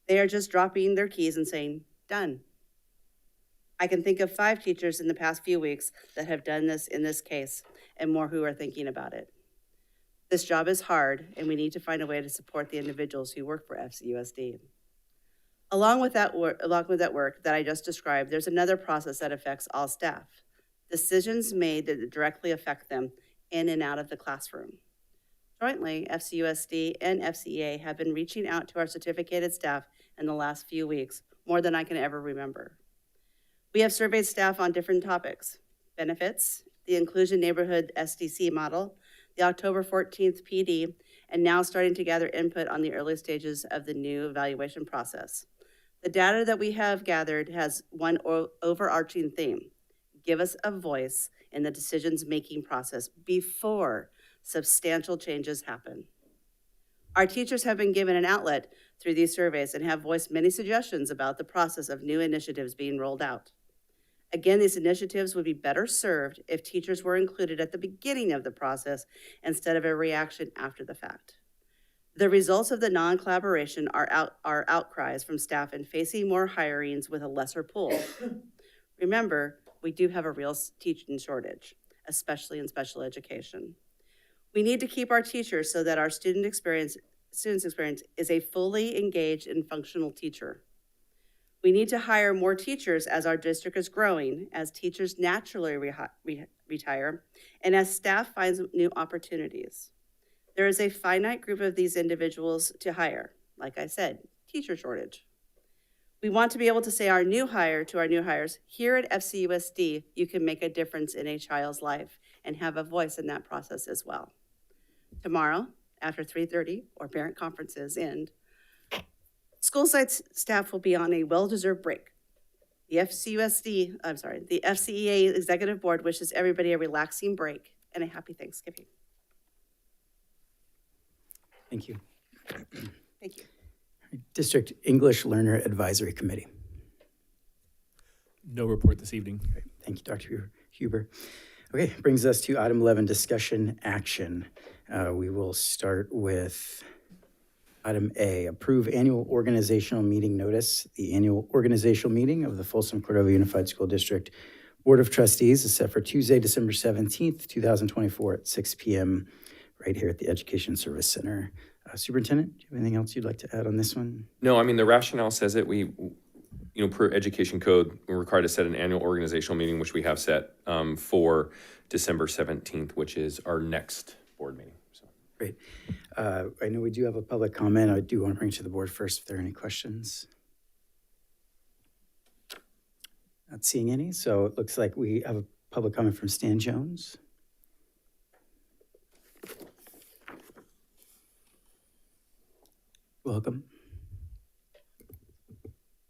Speaker 17: They are just dropping their keys and saying, done. I can think of 5 teachers in the past few weeks that have done this in this case, and more who are thinking about it. This job is hard, and we need to find a way to support the individuals who work for FCUSD. Along with that work that I just described, there's another process that affects all staff. Decisions made that directly affect them in and out of the classroom. Jointly, FCUSD and FCEA have been reaching out to our certificated staff in the last few weeks, more than I can ever remember. We have surveyed staff on different topics: benefits, the Inclusion Neighborhood SDC model, the October 14th PD, and now starting to gather input on the early stages of the new evaluation process. The data that we have gathered has one overarching theme: give us a voice in the decisions-making process before substantial changes happen. Our teachers have been given an outlet through these surveys and have voiced many suggestions about the process of new initiatives being rolled out. Again, these initiatives would be better served if teachers were included at the beginning of the process instead of a reaction after the fact. The results of the non-collaboration are outcries from staff and facing more hirings with a lesser pool. Remember, we do have a real teaching shortage, especially in special education. We need to keep our teachers so that our students' experience is a fully engaged and functional teacher. We need to hire more teachers as our district is growing, as teachers naturally retire, and as staff finds new opportunities. There is a finite group of these individuals to hire. Like I said, teacher shortage. We want to be able to say to our new hires, here at FCUSD, you can make a difference in a child's life and have a voice in that process as well. Tomorrow, after 3:30 or parent conferences end, school site staff will be on a well-deserved break. The FCEA Executive Board wishes everybody a relaxing break and a happy Thanksgiving.
Speaker 1: Thank you.
Speaker 17: Thank you.
Speaker 1: District English Learner Advisory Committee.
Speaker 18: No report this evening.
Speaker 1: Great. Thank you, Dr. Huber. Okay, brings us to item 11, discussion action. We will start with item A, approve annual organizational meeting notice. The annual organizational meeting of the Folsom Cordova Unified School District Board of Trustees is set for Tuesday, December 17th, 2024 at 6 p.m. right here at the Education Service Center. Superintendent, do you have anything else you'd like to add on this one?
Speaker 2: No, I mean, the rationale says it. Per education code, we're required to set an annual organizational meeting, which we have set for December 17th, which is our next board meeting. So.
Speaker 1: Great. I know we do have a public comment. I do want to bring it to the board first if there are any questions. Not seeing any, so it looks like we have a public comment from Stan Jones. Welcome.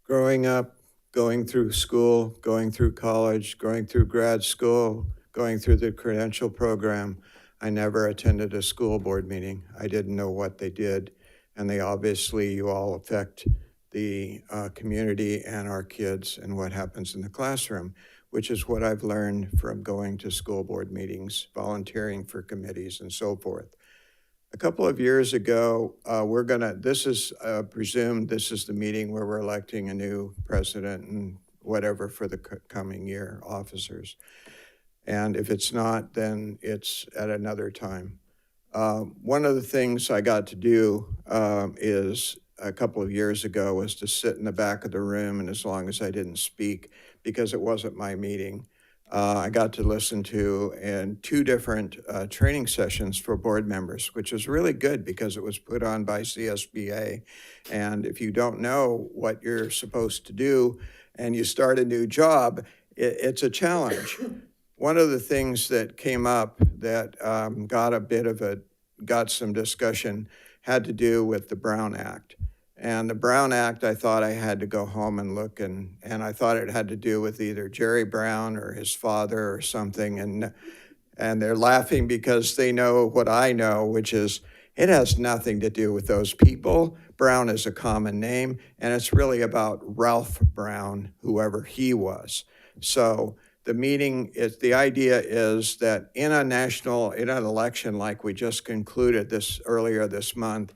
Speaker 19: Growing up, going through school, going through college, going through grad school, going through the credential program, I never attended a school board meeting. I didn't know what they did, and they obviously, you all affect the community and our kids and what happens in the classroom, which is what I've learned from going to school board meetings, volunteering for committees, and so forth. A couple of years ago, this is presumed this is the meeting where we're electing a new president and whatever for the coming year, officers. And if it's not, then it's at another time. One of the things I got to do is a couple of years ago was to sit in the back of the room, and as long as I didn't speak, because it wasn't my meeting, I got to listen to 2 different training sessions for board members, which was really good because it was put on by CSBA. And if you don't know what you're supposed to do and you start a new job, it's a challenge. One of the things that came up that got a bit of a got some discussion had to do with the Brown Act. And the Brown Act, I thought I had to go home and look, and I thought it had to do with either Jerry Brown or his father or something. And they're laughing because they know what I know, which is it has nothing to do with those people. Brown is a common name, and it's really about Ralph Brown, whoever he was. So the idea is that in an election like we just concluded earlier this month,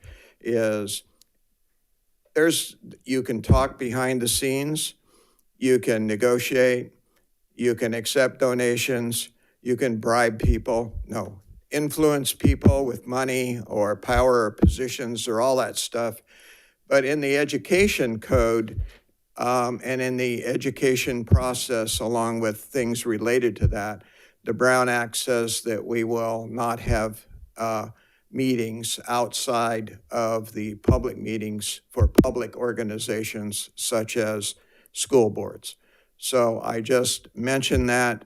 Speaker 19: you can talk behind the scenes, you can negotiate, you can accept donations, you can bribe people, influence people with money or power or positions or all that stuff. But in the education code and in the education process, along with things related to that, the Brown Act says that we will not have meetings outside of the public meetings for public organizations such as school boards. So I just mentioned that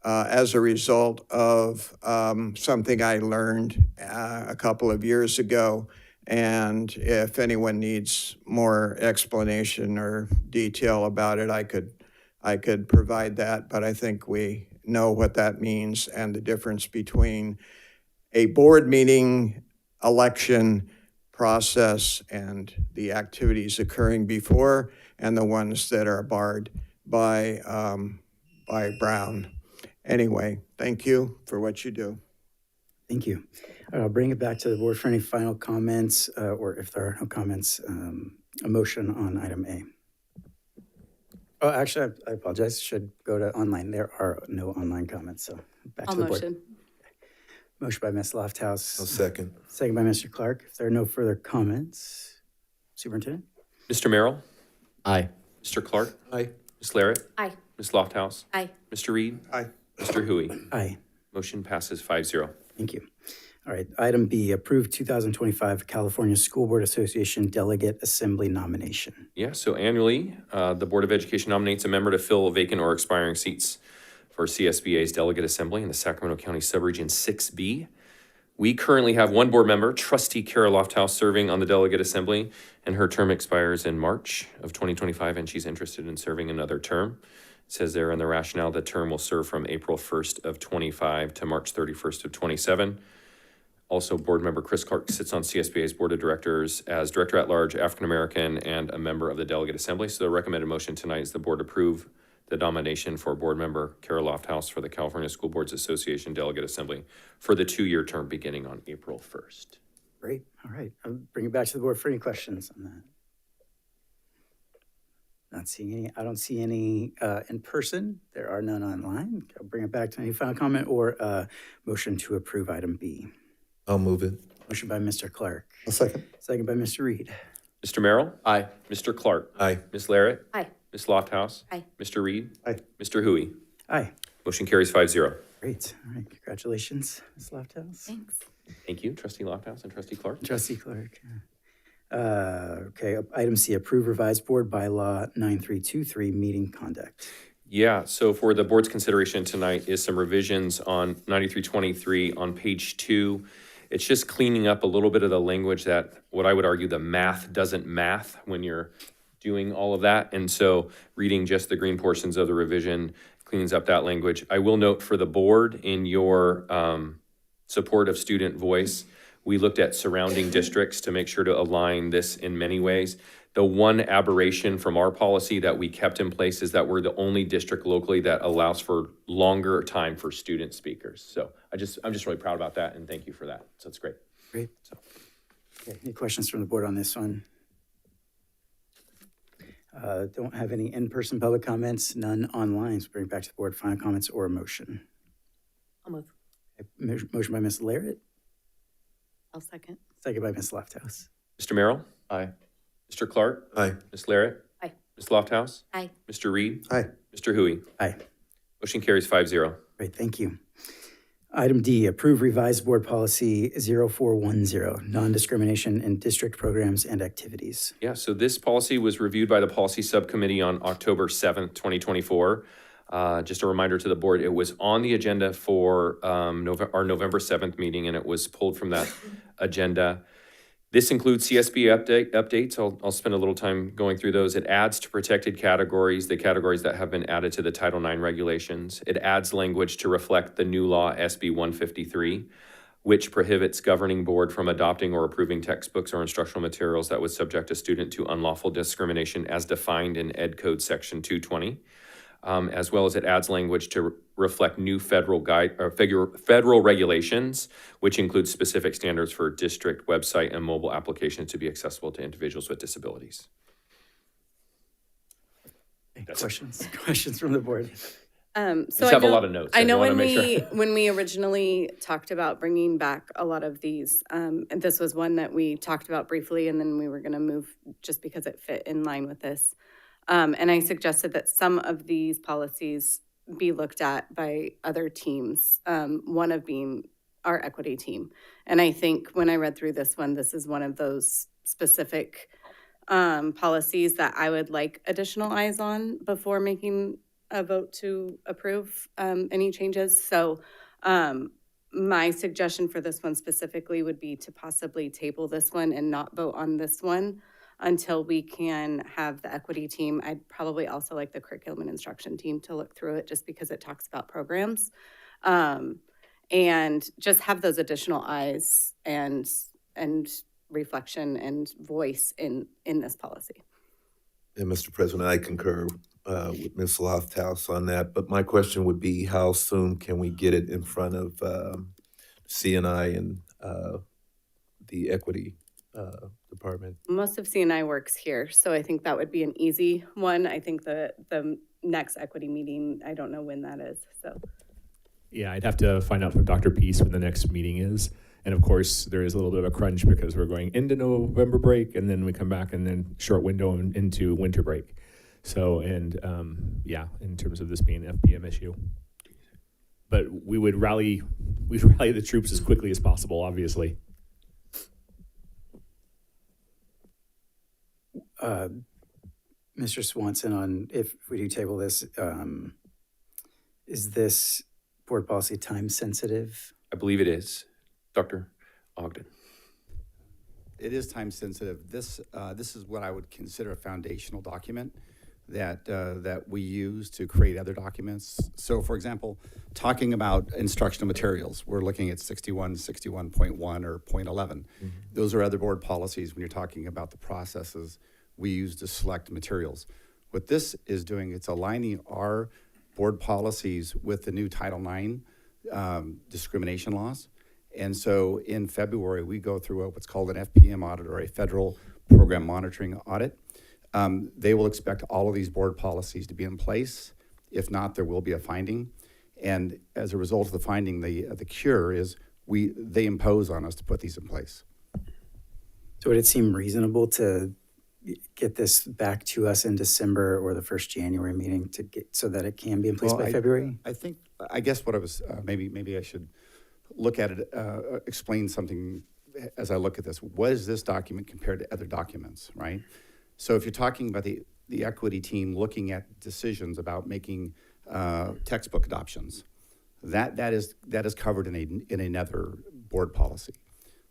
Speaker 19: as a result of something I learned a couple of years ago. And if anyone needs more explanation or detail about it, I could provide that. But I think we know what that means and the difference between a board meeting election process and the activities occurring before and the ones that are barred by Brown. Anyway, thank you for what you do.
Speaker 1: Thank you. I'll bring it back to the board for any final comments, or if there are no comments, a motion on item A. Oh, actually, I apologize. Should go to online. There are no online comments, so back to the board.
Speaker 4: Motion.
Speaker 1: Motion by Ms. Lofthouse.
Speaker 7: I'll second.
Speaker 1: Second by Mr. Clark. If there are no further comments, Superintendent?
Speaker 2: Mr. Merrill?
Speaker 3: Aye.
Speaker 2: Mr. Clark?
Speaker 7: Aye.
Speaker 2: Ms. Larrett?
Speaker 5: Aye.
Speaker 2: Ms. Lofthouse?
Speaker 4: Aye.
Speaker 2: Mr. Reed?
Speaker 19: Aye.
Speaker 2: Mr. Hui?
Speaker 1: Aye.
Speaker 2: Motion passes 5-0.
Speaker 1: Thank you. All right, item B, approved 2025 California School Board Association Delegate Assembly nomination.
Speaker 2: Yeah, so annually, the Board of Education nominates a member to fill vacant or expiring seats for CSBA's Delegate Assembly in the Sacramento County Subregion 6B. We currently have one board member, Trustee Kara Lofthouse, serving on the Delegate Assembly, and her term expires in March of 2025, and she's interested in serving another term. It says there in the rationale, the term will serve from April 1st of 25 to March 31st of 27. Also, board member Chris Clark sits on CSBA's Board of Directors as Director-at-Large, African-American, and a member of the Delegate Assembly. So the recommended motion tonight is the board approve the nomination for board member Kara Lofthouse for the California School Boards Association Delegate Assembly for the 2-year term beginning on April 1st.
Speaker 1: Great, all right. I'll bring it back to the board for any questions on that. Not seeing any, I don't see any in person. There are none online. I'll bring it back to any final comment or motion to approve item B.
Speaker 7: I'll move it.
Speaker 1: Motion by Mr. Clark.
Speaker 6: A second.
Speaker 1: Second by Mr. Reed.
Speaker 2: Mr. Merrill?
Speaker 3: Aye.
Speaker 2: Mr. Clark?
Speaker 7: Aye.
Speaker 2: Ms. Larrett?
Speaker 5: Aye.
Speaker 2: Ms. Lofthouse?
Speaker 5: Aye.
Speaker 2: Mr. Reed?
Speaker 6: Aye.
Speaker 2: Mr. Hui?
Speaker 1: Aye.
Speaker 2: Motion carries 5-0.
Speaker 1: Great. All right. Congratulations, Ms. Lofthouse.
Speaker 4: Thanks.
Speaker 2: Thank you, Trustee Lofthouse and Trustee Clark.
Speaker 1: Trustee Clark. Okay. Item C, approve revised board bylaw 9323 meeting conduct.
Speaker 2: Yeah, so for the board's consideration tonight is some revisions on 9323 on page 2. It's just cleaning up a little bit of the language that, what I would argue, the math doesn't math when you're doing all of that. And so reading just the green portions of the revision cleans up that language. I will note for the board, in your support of student voice, we looked at surrounding districts to make sure to align this in many ways. The one aberration from our policy that we kept in place is that we're the only district locally that allows for longer time for student speakers. So I'm just really proud about that, and thank you for that. So it's great.
Speaker 1: Great. So, okay. Any questions from the board on this one? Don't have any in-person public comments, none online. So bring it back to the board, final comments or a motion.
Speaker 5: I'll move.
Speaker 1: Motion by Ms. Larrett,
Speaker 4: I'll second.
Speaker 1: second by Ms. Lofthouse.
Speaker 2: Mr. Merrill?
Speaker 3: Aye.
Speaker 2: Mr. Clark?
Speaker 7: Aye.
Speaker 2: Ms. Larrett?
Speaker 5: Aye.
Speaker 2: Ms. Lofthouse?
Speaker 5: Aye.
Speaker 2: Mr. Reed?
Speaker 6: Aye.
Speaker 2: Mr. Hui?
Speaker 1: Aye.
Speaker 2: Motion carries 5-0.
Speaker 1: Great, thank you. Item D, approve revised board policy 0410, non-discrimination in district programs and activities.
Speaker 2: Yeah, so this policy was reviewed by the policy subcommittee on October 7th, 2024. Just a reminder to the board, it was on the agenda for our November 7th meeting, and it was pulled from that agenda. This includes CSB updates. I'll spend a little time going through those. It adds to protected categories, the categories that have been added to the Title IX regulations. It adds language to reflect the new law, SB 153, which prohibits governing board from adopting or approving textbooks or instructional materials that would subject a student to unlawful discrimination as defined in Ed Code Section 220. As well as it adds language to reflect new federal regulations, which includes specific standards for district website and mobile applications to be accessible to individuals with disabilities.
Speaker 1: Questions from the board?
Speaker 2: So I have a lot of notes.
Speaker 4: I know
Speaker 2: wanna
Speaker 4: when
Speaker 2: make
Speaker 4: we
Speaker 2: sure.
Speaker 4: when we originally talked about bringing back a lot of these, and this was one that we talked about briefly, and then we were going to move just because it fit in line with this. And I suggested that some of these policies be looked at by other teams, one of being our equity team. And I think when I read through this one, this is one of those specific policies that I would like additional eyes on before making a vote to approve any changes. So my suggestion for this one specifically would be to possibly table this one and not vote on this one until we can have the equity team. I'd probably also like the curriculum and instruction team to look through it just because it talks about programs. And just have those additional eyes and reflection and voice in this policy.
Speaker 7: And Mr. President, I concur with Ms. Lofthouse on that, but my question would be, how soon can we get it in front of CNI and the equity department?
Speaker 4: Most of CNI works here, so I think that would be an easy one. I think the next equity meeting, I don't know when that is, so.
Speaker 18: Yeah, I'd have to find out from Dr. Peace when the next meeting is. And of course, there is a little bit of a crunch because we're going into November break and then we come back and then short window into winter break. So, and yeah, in terms of this being an FBM issue. But we'd rally the troops as quickly as possible, obviously.
Speaker 1: Mr. Swanson, on if we do table this, is this board policy time sensitive?
Speaker 2: I believe it is. Dr. Ogden.
Speaker 20: It is time sensitive. This is what I would consider a foundational document that we use to create other documents. So for example, talking about instructional materials, we're looking at 61.1 or 0.11. Mm-hmm. Those are other board policies when you're talking about the processes we use to select materials. What this is doing, it's aligning our board policies with the new Title IX discrimination laws. And so in February, we go through what's called an FPM audit, or a federal program monitoring audit. They will expect all of these board policies to be in place. If not, there will be a finding. And as a result of the finding, the cure is they impose on us to put these in place.
Speaker 1: So would it seem reasonable to get this back to us in December or the first January meeting to get so that it can be in place by February?
Speaker 20: I guess what I was, maybe I should look at it, explain something as I look at this. What is this document compared to other documents, right? So if you're talking about the equity team looking at decisions about making textbook adoptions, that is covered in another board policy.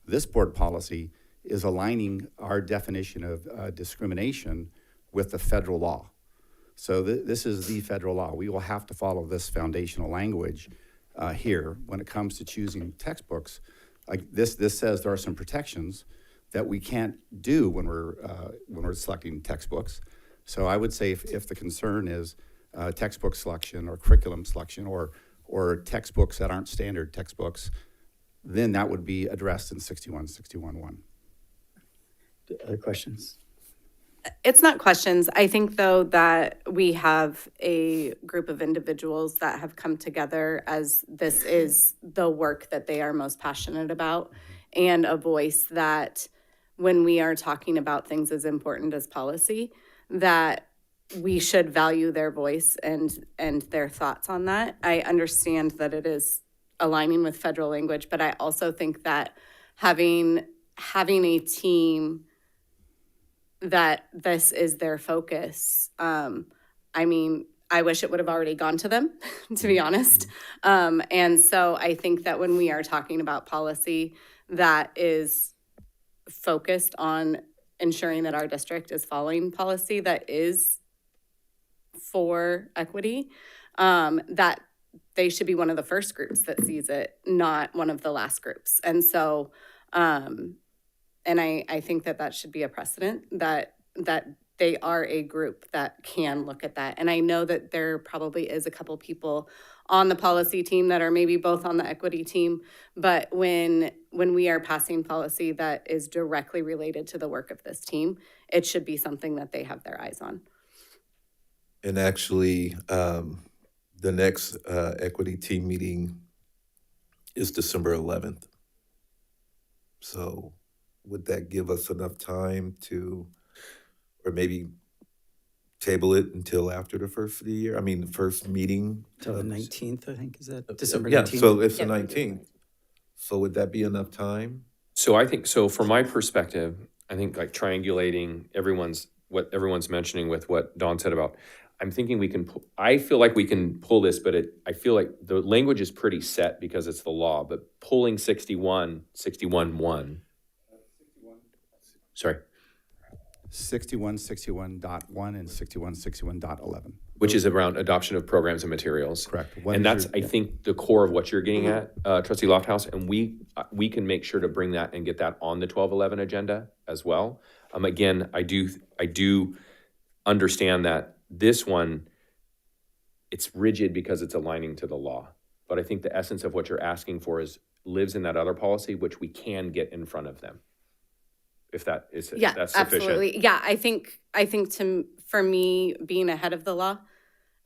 Speaker 20: This board policy is aligning our definition of discrimination with the federal law. So this is the federal law. We will have to follow this foundational language here when it comes to choosing textbooks. Like this says there are some protections that we can't do when we're selecting textbooks. So I would say if the concern is textbook selection or curriculum selection or textbooks that aren't standard textbooks, then that would be addressed in 61.1.
Speaker 1: Other questions?
Speaker 4: It's not questions. I think, though, that we have a group of individuals that have come together as this is the work that they are most passionate about, and a voice that when we are talking about things as important as policy, that we should value their voice and their thoughts on that. I understand that it is aligning with federal language, but I also think that having a team that this is their focus. I mean, I wish it would have already gone to them, to be honest. And so I think that when we are talking about policy that is focused on ensuring that our district is following policy that is for equity, that they should be one of the first groups that sees it, not one of the last groups. And so, and I think that that should be a precedent, that they are a group that can look at that. And I know that there probably is a couple people on the policy team that are maybe both on the equity team, but when we are passing policy that is directly related to the work of this team, it should be something that they have their eyes on.
Speaker 7: And actually, the next equity team meeting is December 11th. So would that give us enough time to, or maybe table it until after the first of the year? I mean, the first meeting.
Speaker 1: Till the 19th, I think, is that December 19th?
Speaker 7: Yeah, so it's the 19th. So would that be enough time?
Speaker 2: So I think, so from my perspective, I think like triangulating what everyone's mentioning with what Dawn said about, I'm thinking we can, I feel like we can pull this, but I feel like the language is pretty set because it's the law, but pulling 61.1. Sorry.
Speaker 20: 6161.1 and 6161.11.
Speaker 2: Which is around adoption of programs and materials.
Speaker 20: Correct.
Speaker 2: And that's, I think, the core of what you're getting at, Trustee Lofthouse, and we can make sure to bring that and get that on the 1211 agenda as well. Again, I do understand that this one, it's rigid because it's aligning to the law. But I think the essence of what you're asking for lives in that other policy, which we can get in front of them. If that is, if that's sufficient.
Speaker 4: Absolutely. Yeah, I think for me, being ahead of the law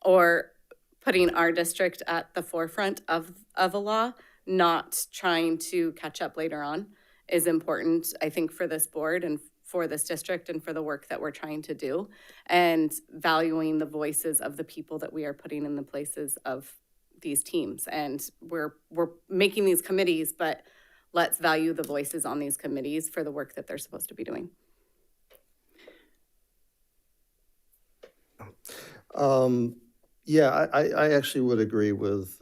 Speaker 4: or putting our district at the forefront of a law, not trying to catch up later on, is important, I think, for this board and for this district and for the work that we're trying to do, and valuing the voices of the people that we are putting in the places of these teams. And we're making these committees, but let's value the voices on these committees for the work that they're supposed to be doing.
Speaker 6: Yeah, I actually would agree with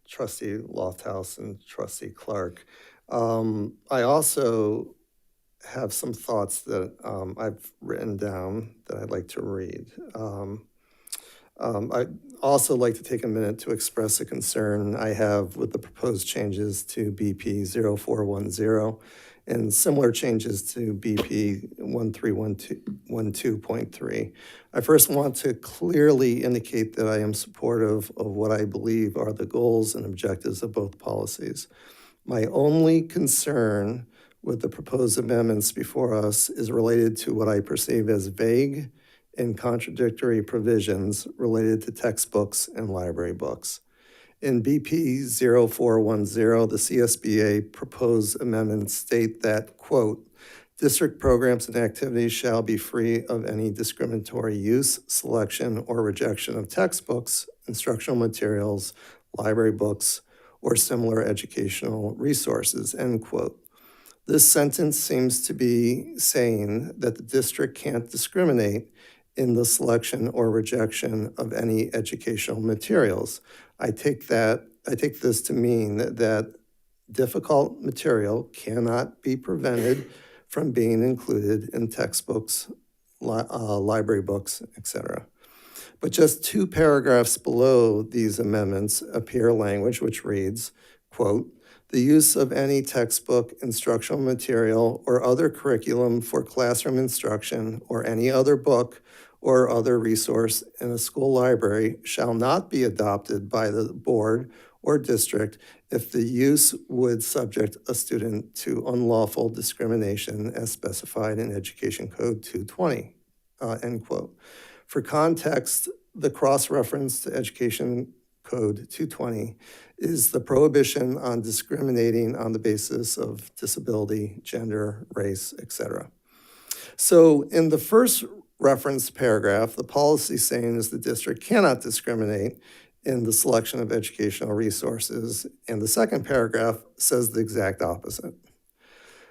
Speaker 6: Trustee Lofthouse and Trustee Clark. I also have some thoughts that I've written down that I'd like to read. I'd also like to take a minute to express a concern I have with the proposed changes to BP 0410 and similar changes to BP 1312.3. I first want to clearly indicate that I am supportive of what I believe are the goals and objectives of both policies. My only concern with the proposed amendments before us is related to what I perceive as vague and contradictory provisions related to textbooks and library books. In BP 0410, the CSBA proposed amendments state that, quote, district programs and activities shall be free of any discriminatory use, selection, or rejection of textbooks, instructional materials, library books, or similar educational resources, end quote. This sentence seems to be saying that the district can't discriminate in the selection or rejection of any educational materials. I take this to mean that difficult material cannot be prevented from being included in textbooks, library books, etc. But just 2 paragraphs below these amendments appear language which reads, quote, the use of any textbook, instructional material, or other curriculum for classroom instruction or any other book or other resource in a school library shall not be adopted by the board or district if the use would subject a student to unlawful discrimination as specified in Education Code 220, end quote. For context, the cross-reference to Education Code 220 is the prohibition on discriminating on the basis of disability, gender, race, etc. So in the first reference paragraph, the policy saying is the district cannot discriminate in the selection of educational resources, and the second paragraph says the exact opposite.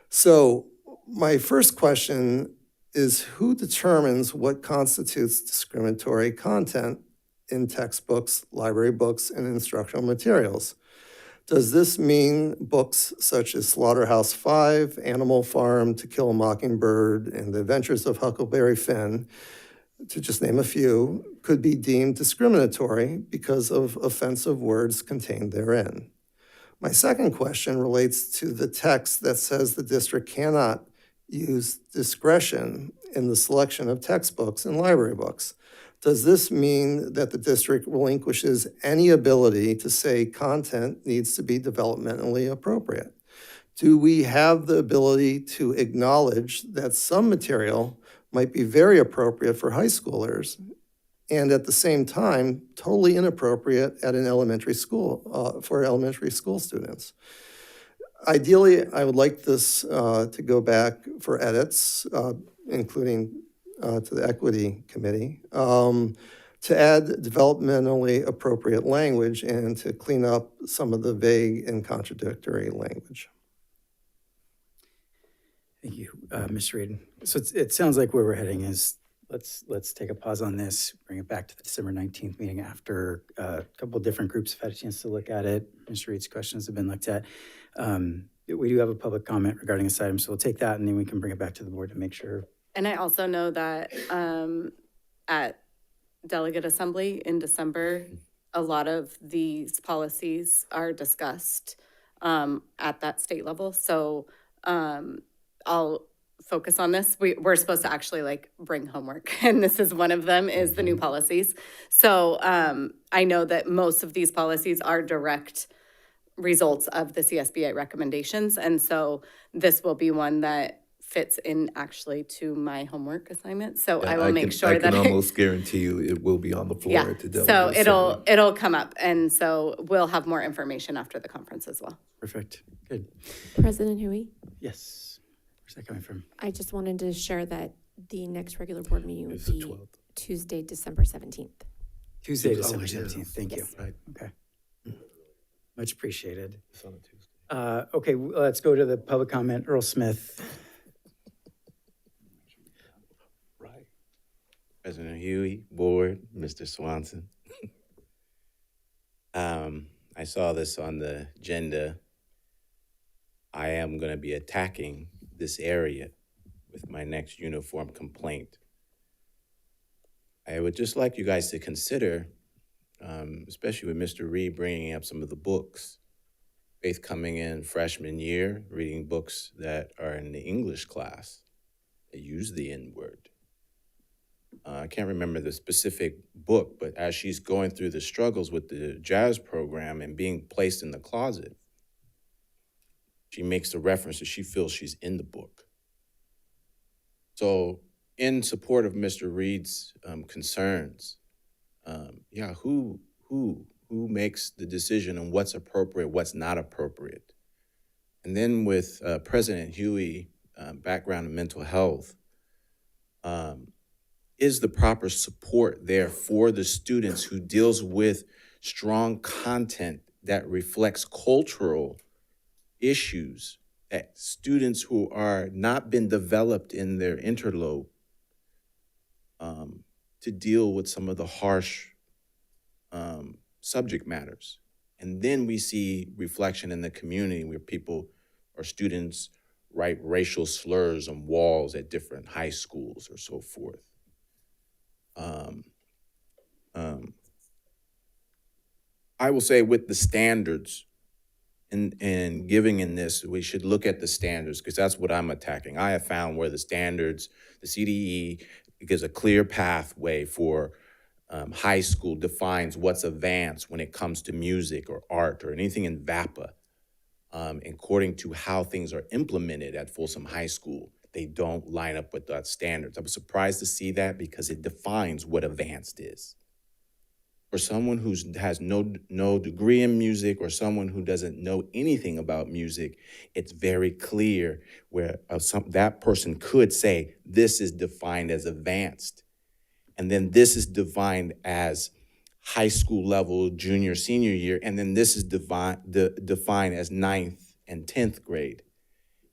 Speaker 6: So my first question is who determines what constitutes discriminatory content in textbooks, library books, and instructional materials? Does this mean books such as Slaughterhouse-Five, Animal Farm, To Kill a Mockingbird, and The Adventures of Huckleberry Finn, to just name a few, could be deemed discriminatory because of offensive words contained therein? My second question relates to the text that says the district cannot use discretion in the selection of textbooks and library books. Does this mean that the district relinquishes any ability to say content needs to be developmentally appropriate? Do we have the ability to acknowledge that some material might be very appropriate for high schoolers and at the same time totally inappropriate at an elementary school, for elementary school students? Ideally, I would like this to go back for edits, including to the Equity Committee, to add developmentally appropriate language and to clean up some of the vague and contradictory language.
Speaker 1: Thank you, Mr. Reed. So it sounds like where we're heading is let's take a pause on this, bring it back to the December 19th meeting after a couple different groups have had a chance to look at it. Mr. Reed's questions have been looked at. We do have a public comment regarding this item, so we'll take that and then we can bring it back to the board to make sure.
Speaker 4: And I also know that at Delegate Assembly in December, a lot of these policies are discussed at that state level. So I'll focus on this. We're supposed to actually like bring homework, and this is one of them, is the new policies. So I know that most of these policies are direct results of the CSBA recommendations, and so this will be one that fits in actually to my homework assignment. So I will make sure that
Speaker 7: I can almost guarantee you it will be on the floor
Speaker 4: yeah.
Speaker 7: at the Delegate
Speaker 4: So
Speaker 7: Assembly.
Speaker 4: it'll come up, and so we'll have more information after the conference as well.
Speaker 1: Perfect. Good.
Speaker 21: President Hui,
Speaker 1: Yes. Where's that coming from?
Speaker 21: I just wanted to share that the next regular board meeting would
Speaker 7: It's the
Speaker 21: be
Speaker 7: 12th.
Speaker 21: Tuesday, December 17th.
Speaker 1: Tuesday,
Speaker 7: Oh,
Speaker 1: December
Speaker 7: yeah.
Speaker 1: 17th. Thank you.
Speaker 7: Right.
Speaker 1: Okay. Much appreciated.
Speaker 7: It's on a Tuesday.
Speaker 1: Okay, let's go to the public comment. Earl Smith.
Speaker 15: Right. President Huey, board, Mr. Swanson. I saw this on the agenda. I am going to be attacking this area with my next uniform complaint. I would just like you guys to consider, especially with Mr. Reed bringing up some of the books, Faith coming in freshman year, reading books that are in the English class that use the N-word. I can't remember the specific book, but as she's going through the struggles with the jazz program and being placed in the closet, she makes the reference that she feels she's in the book. So in support of Mr. Reed's concerns, who makes the decision on what's appropriate, what's not appropriate? And then with President Huey, background in mental health, is the proper support there for the students who deals with strong content that reflects cultural issues that students who are not been developed in their interlobe to deal with some of the harsh subject matters. And then we see reflection in the community where people or students write racial slurs on walls at different high schools or so forth. I will say with the standards and giving in this, we should look at the standards because that's what I'm attacking. I have found where the standards, the CDE gives a clear pathway for high school, defines what's advanced when it comes to music or art or anything in VAPA, according to how things are implemented at Folsom High School. They don't line up with that standards. I was surprised to see that because it defines what advanced is. For someone who has no degree in music or someone who doesn't know anything about music, it's very clear where that person could say, this is defined as advanced. And then this is defined as high school level, junior, senior year. And then this is defined as 9th and 10th grade.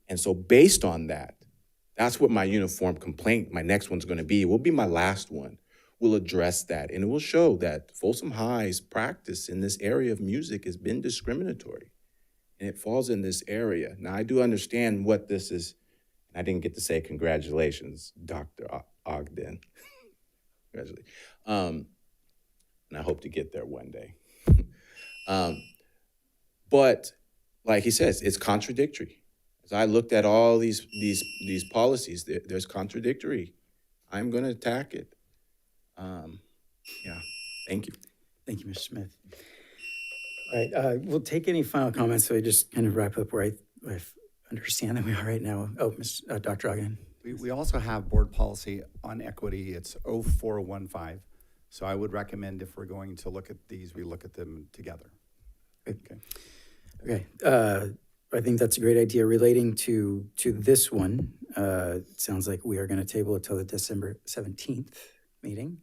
Speaker 15: And so based on that, That's what my uniform complaint, my next one's gonna be. It will be my last one. We'll address that, and it will show that Folsom High's practice in this area of music has been discriminatory, and it falls in this area. Now, I do understand what this is. I didn't get to say congratulations, Dr. Ogden. Congratulations. And I hope to get there one day. But like he says, it's contradictory. As I looked at all these policies, there's contradictory. I'm going to attack it. Yeah, thank you.
Speaker 1: Thank you, Mr. Smith. All right, we'll take any final comments, so I just kind of wrap up where I understand that we are right now. Oh, Dr. Ogden.
Speaker 20: We also have board policy on equity. It's 0415. So I would recommend if we're going to look at these, we look at them together.
Speaker 1: Okay. I think that's a great idea. Relating to this one, it sounds like we are going to table it till the December 17th meeting.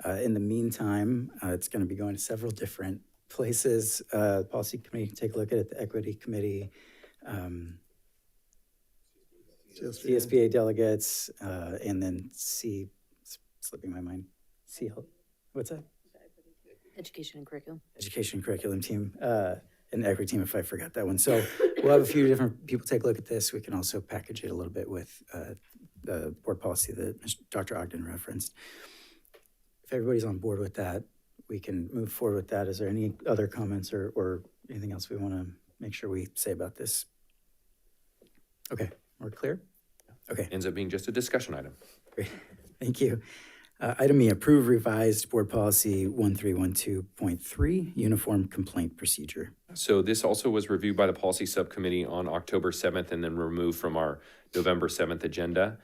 Speaker 1: In the meantime, it's going to be going to several different places. Policy committee can take a look at it, the equity committee, CSBA delegates, and then slipping my mind, what's that?
Speaker 5: Education and curriculum.
Speaker 1: Education and curriculum team, and equity team, if I forgot that one. So we'll have a few different people take a look at this. We can also package it a little bit with the board policy that Dr. Ogden referenced. If everybody's on board with that, we can move forward with that. Is there any other comments or anything else we want to make sure we say about this? Okay, we're clear? Okay.
Speaker 2: Ends up being just a discussion item.
Speaker 1: Great, thank you. Item E, approve revised board policy 1312.3, uniform complaint procedure.
Speaker 2: So this also was reviewed by the policy subcommittee on October 7th and then removed from our November 7th agenda.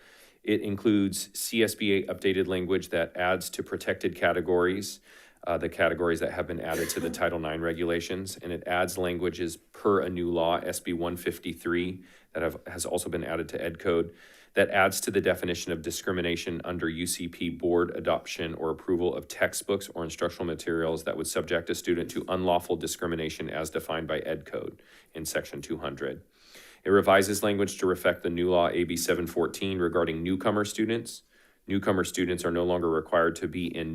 Speaker 2: It includes CSBA updated language that adds to protected categories, the categories that have been added to the Title IX regulations, and it adds languages per a new law, SB 153, that has also been added to Ed Code, that adds to the definition of discrimination under UCP board adoption or approval of textbooks or instructional materials that would subject a student to unlawful discrimination as defined by Ed Code in Section 200. It revises language to reflect the new law AB 714 regarding newcomer students. Newcomer students are no longer required to be in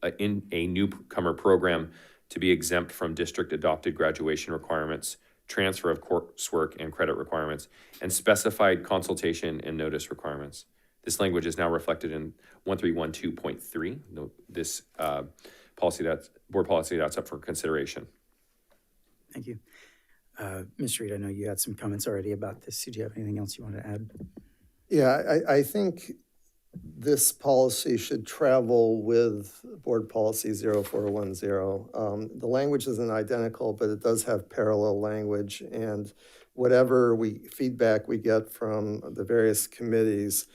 Speaker 2: a newcomer program to be exempt from district adopted graduation requirements, transfer of coursework and credit requirements, and specified consultation and notice requirements. This language is now reflected in 1312.3, this board policy that's up for consideration.
Speaker 1: Thank you. Ms. Reed, I know you had some comments already about this. Did you have anything else you want to add?
Speaker 6: Yeah, I think this policy should travel with board policy 0410. The language isn't identical, but it does have parallel language, and whatever feedback we get from the various committees,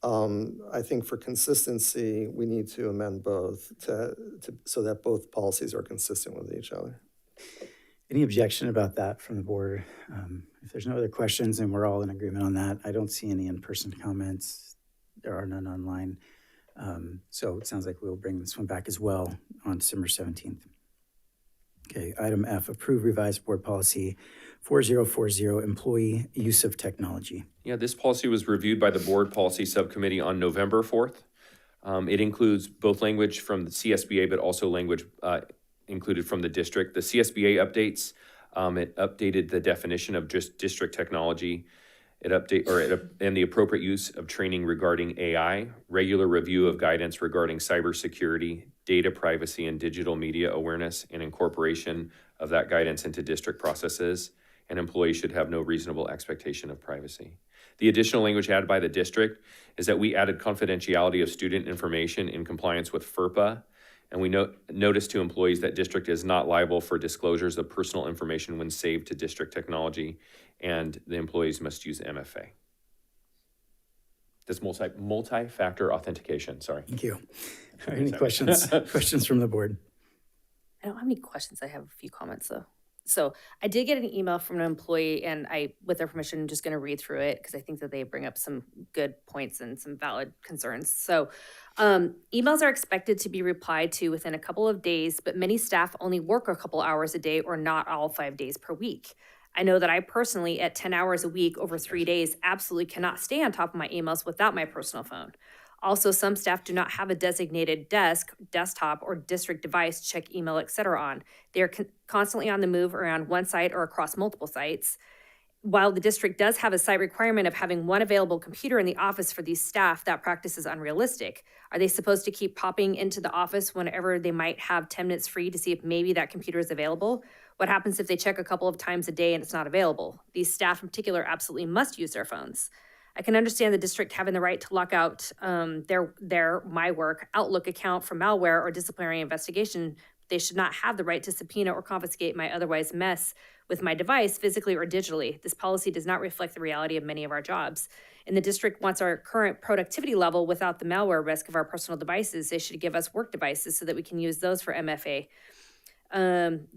Speaker 6: I think for consistency, we need to amend both so that both policies are consistent with each other.
Speaker 1: Any objection about that from the board? If there's no other questions and we're all in agreement on that, I don't see any in-person comments. There are none online. So it sounds like we'll bring this one back as well on December 17th. Okay, item F, approve revised board policy 4040, employee use of technology.
Speaker 2: Yeah, this policy was reviewed by the board policy subcommittee on November 4th. It includes both language from the CSBA, but also language included from the district. The CSBA updates, it updated the definition of just district technology. And the appropriate use of training regarding AI, regular review of guidance regarding cybersecurity, data privacy, and digital media awareness, and incorporation of that guidance into district processes. And employees should have no reasonable expectation of privacy. The additional language added by the district is that we added confidentiality of student information in compliance with FERPA. And we notice to employees that district is not liable for disclosures of personal information when saved to district technology, and the employees must use MFA. That's multi-factor authentication, sorry.
Speaker 1: Thank you. Any questions? Questions from the board?
Speaker 5: I don't have any questions. I have a few comments though. So I did get an email from an employee, and with their permission, I'm just going to read through it because I think that they bring up some good points and some valid concerns. So emails are expected to be replied to within a couple of days, but many staff only work a couple hours a day or not all 5 days per week. I know that I personally, at 10 hours a week over 3 days, absolutely cannot stay on top of my emails without my personal phone. Also, some staff do not have a designated desk, desktop, or district device to check email, etc. on. They are constantly on the move around one site or across multiple sites. While the district does have a site requirement of having one available computer in the office for these staff, that practice is unrealistic. Are they supposed to keep popping into the office whenever they might have 10 minutes free to see if maybe that computer is available? What happens if they check a couple of times a day and it's not available? These staff in particular absolutely must use their phones. I can understand the district having the right to lock out their My Work Outlook account for malware or disciplinary investigation. They should not have the right to subpoena or confiscate my otherwise mess with my device, physically or digitally. This policy does not reflect the reality of many of our jobs. And the district wants our current productivity level without the malware risk of our personal devices. They should give us work devices so that we can use those for MFA.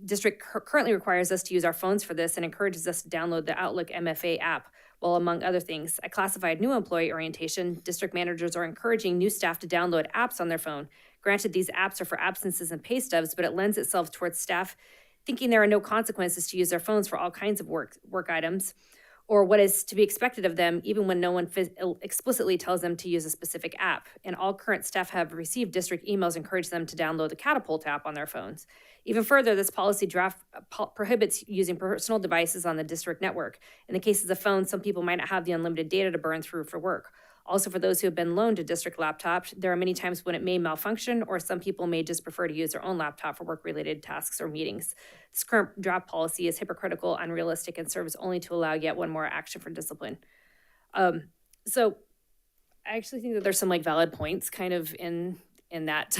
Speaker 5: District currently requires us to use our phones for this and encourages us to download the Outlook MFA app. Well, among other things, a classified new employee orientation, district managers are encouraging new staff to download apps on their phone. Granted, these apps are for absences and pay stubs, but it lends itself towards staff thinking there are no consequences to use their phones for all kinds of work items, or what is to be expected of them, even when no one explicitly tells them to use a specific app. And all current staff have received district emails encourage them to download the Catapult app on their phones. Even further, this policy draft prohibits using personal devices on the district network. In the case of the phone, some people might not have the unlimited data to burn through for work. Also, for those who have been loaned a district laptop, there are many times when it may malfunction, or some people may just prefer to use their own laptop for work-related tasks or meetings. This current draft policy is hypocritical, unrealistic, and serves only to allow yet one more action for discipline. So I actually think that there's some valid points kind of in that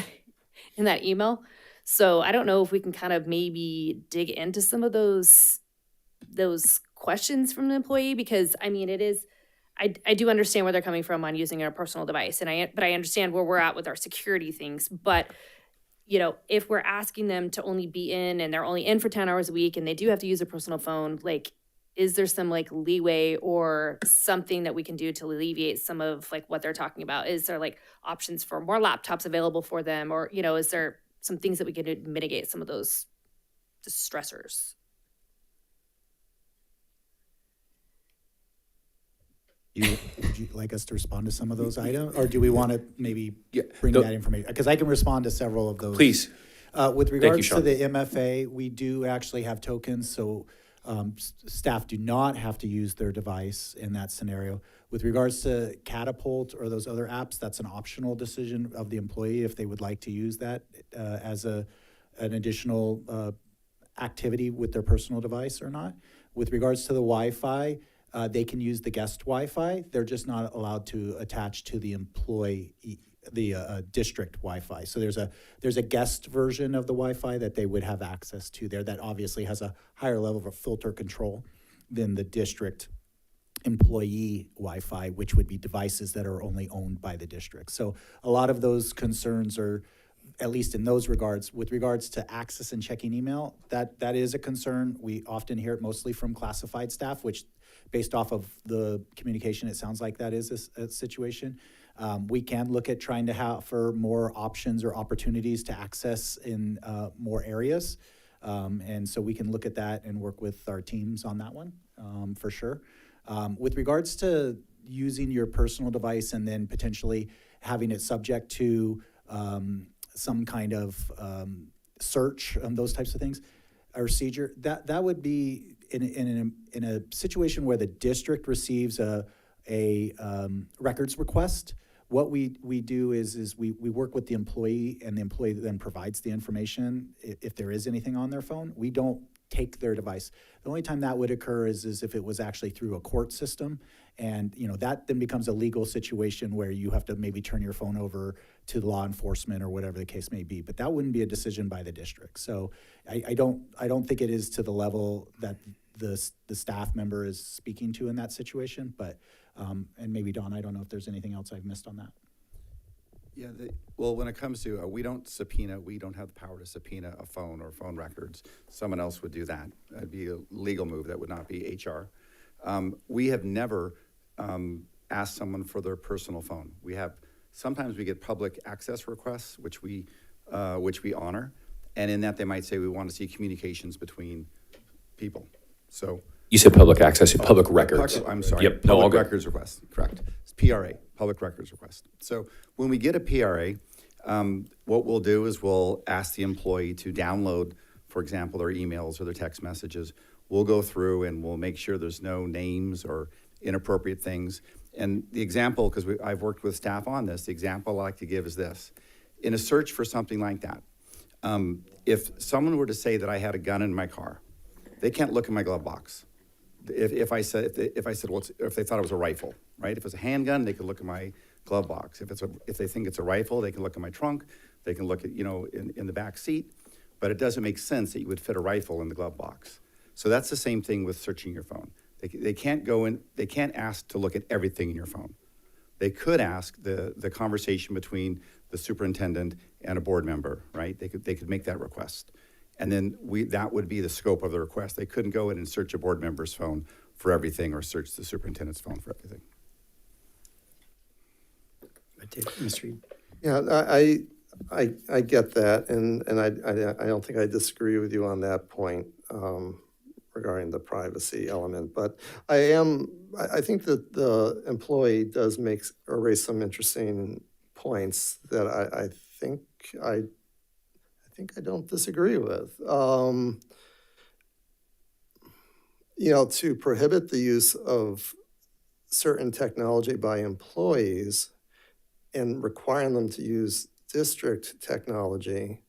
Speaker 5: in that email. So I don't know if we can kind of maybe dig into some of those questions from the employee, because I mean, it is, I do understand where they're coming from on using a personal device, but I understand where we're at with our security things. But if we're asking them to only be in and they're only in for 10 hours a week and they do have to use a personal phone, is there some leeway or something that we can do to alleviate some of what they're talking about? Is there options for more laptops available for them, or is there some things that we can do to mitigate some of those stressors?
Speaker 8: Would you like us to respond to some of those items, or do we want to maybe bring that information? Because I can respond to several of those.
Speaker 2: Please.
Speaker 8: With regards to the MFA, we do actually have tokens, so staff do not have to use their device in that scenario. With regards to Catapult or those other apps, that's an optional decision of the employee if they would like to use that as an additional activity with their personal device or not. With regards to the Wi-Fi, they can use the guest Wi-Fi. They're just not allowed to attach to the employee, the district Wi-Fi. So there's a guest version of the Wi-Fi that they would have access to there that obviously has a higher level of filter control than the district employee Wi-Fi, which would be devices that are only owned by the district. So a lot of those concerns are, at least in those regards, with regards to access and checking email, that is a concern. We often hear it mostly from classified staff, which based off of the communication, it sounds like that is a situation. We can look at trying to have for more options or opportunities to access in more areas. And so we can look at that and work with our teams on that one, for sure. With regards to using your personal device and then potentially having it subject to some kind of search, those types of things, a procedure, that would be in a situation where the district receives a records request. What we do is we work with the employee, and the employee then provides the information if there is anything on their phone. We don't take their device. The only time that would occur is if it was actually through a court system, and that then becomes a legal situation where you have to maybe turn your phone over to law enforcement or whatever the case may be. But that wouldn't be a decision by the district. So I don't think it is to the level that the staff member is speaking to in that situation. But and maybe Don, I don't know if there's anything else I've missed on that.
Speaker 20: Yeah, well, when it comes to, we don't have the power to subpoena a phone or phone records. Someone else would do that. That'd be a legal move. That would not be HR. We have never asked someone for their personal phone. Sometimes we get public access requests, which we honor. And in that, they might say, we want to see communications between people. So
Speaker 2: You said public access, public records.
Speaker 20: I'm sorry.
Speaker 2: Yep, no, all
Speaker 20: Public
Speaker 2: good.
Speaker 20: records request, correct. It's PRA, public records request. So when we get a PRA, what we'll do is we'll ask the employee to download, for example, their emails or their text messages. We'll go through and we'll make sure there's no names or inappropriate things. And the example, because I've worked with staff on this, the example I like to give is this. In a search for something like that, if someone were to say that I had a gun in my car, they can't look in my glove box. If I said, well, if they thought it was a rifle, right? If it's a handgun, they could look in my glove box. If they think it's a rifle, they can look in my trunk. They can look at, in the back seat. But it doesn't make sense that you would fit a rifle in the glove box. So that's the same thing with searching your phone. They can't go in, they can't ask to look at everything in your phone. They could ask the conversation between the superintendent and a board member, right? They could make that request. And then that would be the scope of the request. They couldn't go in and search a board member's phone for everything or search the superintendent's phone for everything.
Speaker 1: Mr. Reed?
Speaker 6: Yeah, I get that, and I don't think I disagree with you on that point regarding the privacy element. But I think that the employee does raise some interesting points that I think I don't disagree with. To prohibit the use of certain technology by employees and requiring them to use district technology.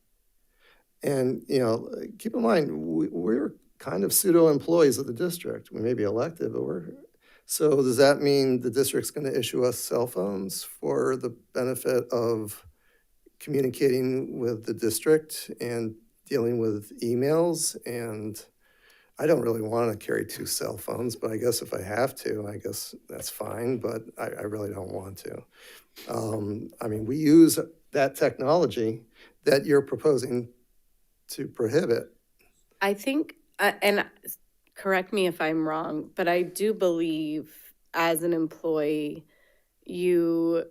Speaker 6: And, keep in mind, we're kind of pseudo-employees of the district. We may be elected, but so does that mean the district's going to issue us cell phones for the benefit of communicating with the district and dealing with emails? And I don't really want to carry 2 cell phones, but I guess if I have to, I guess that's fine, but I really don't want to. We use that technology that you're proposing to prohibit.
Speaker 4: I think, and correct me if I'm wrong, but I do believe as an employee, you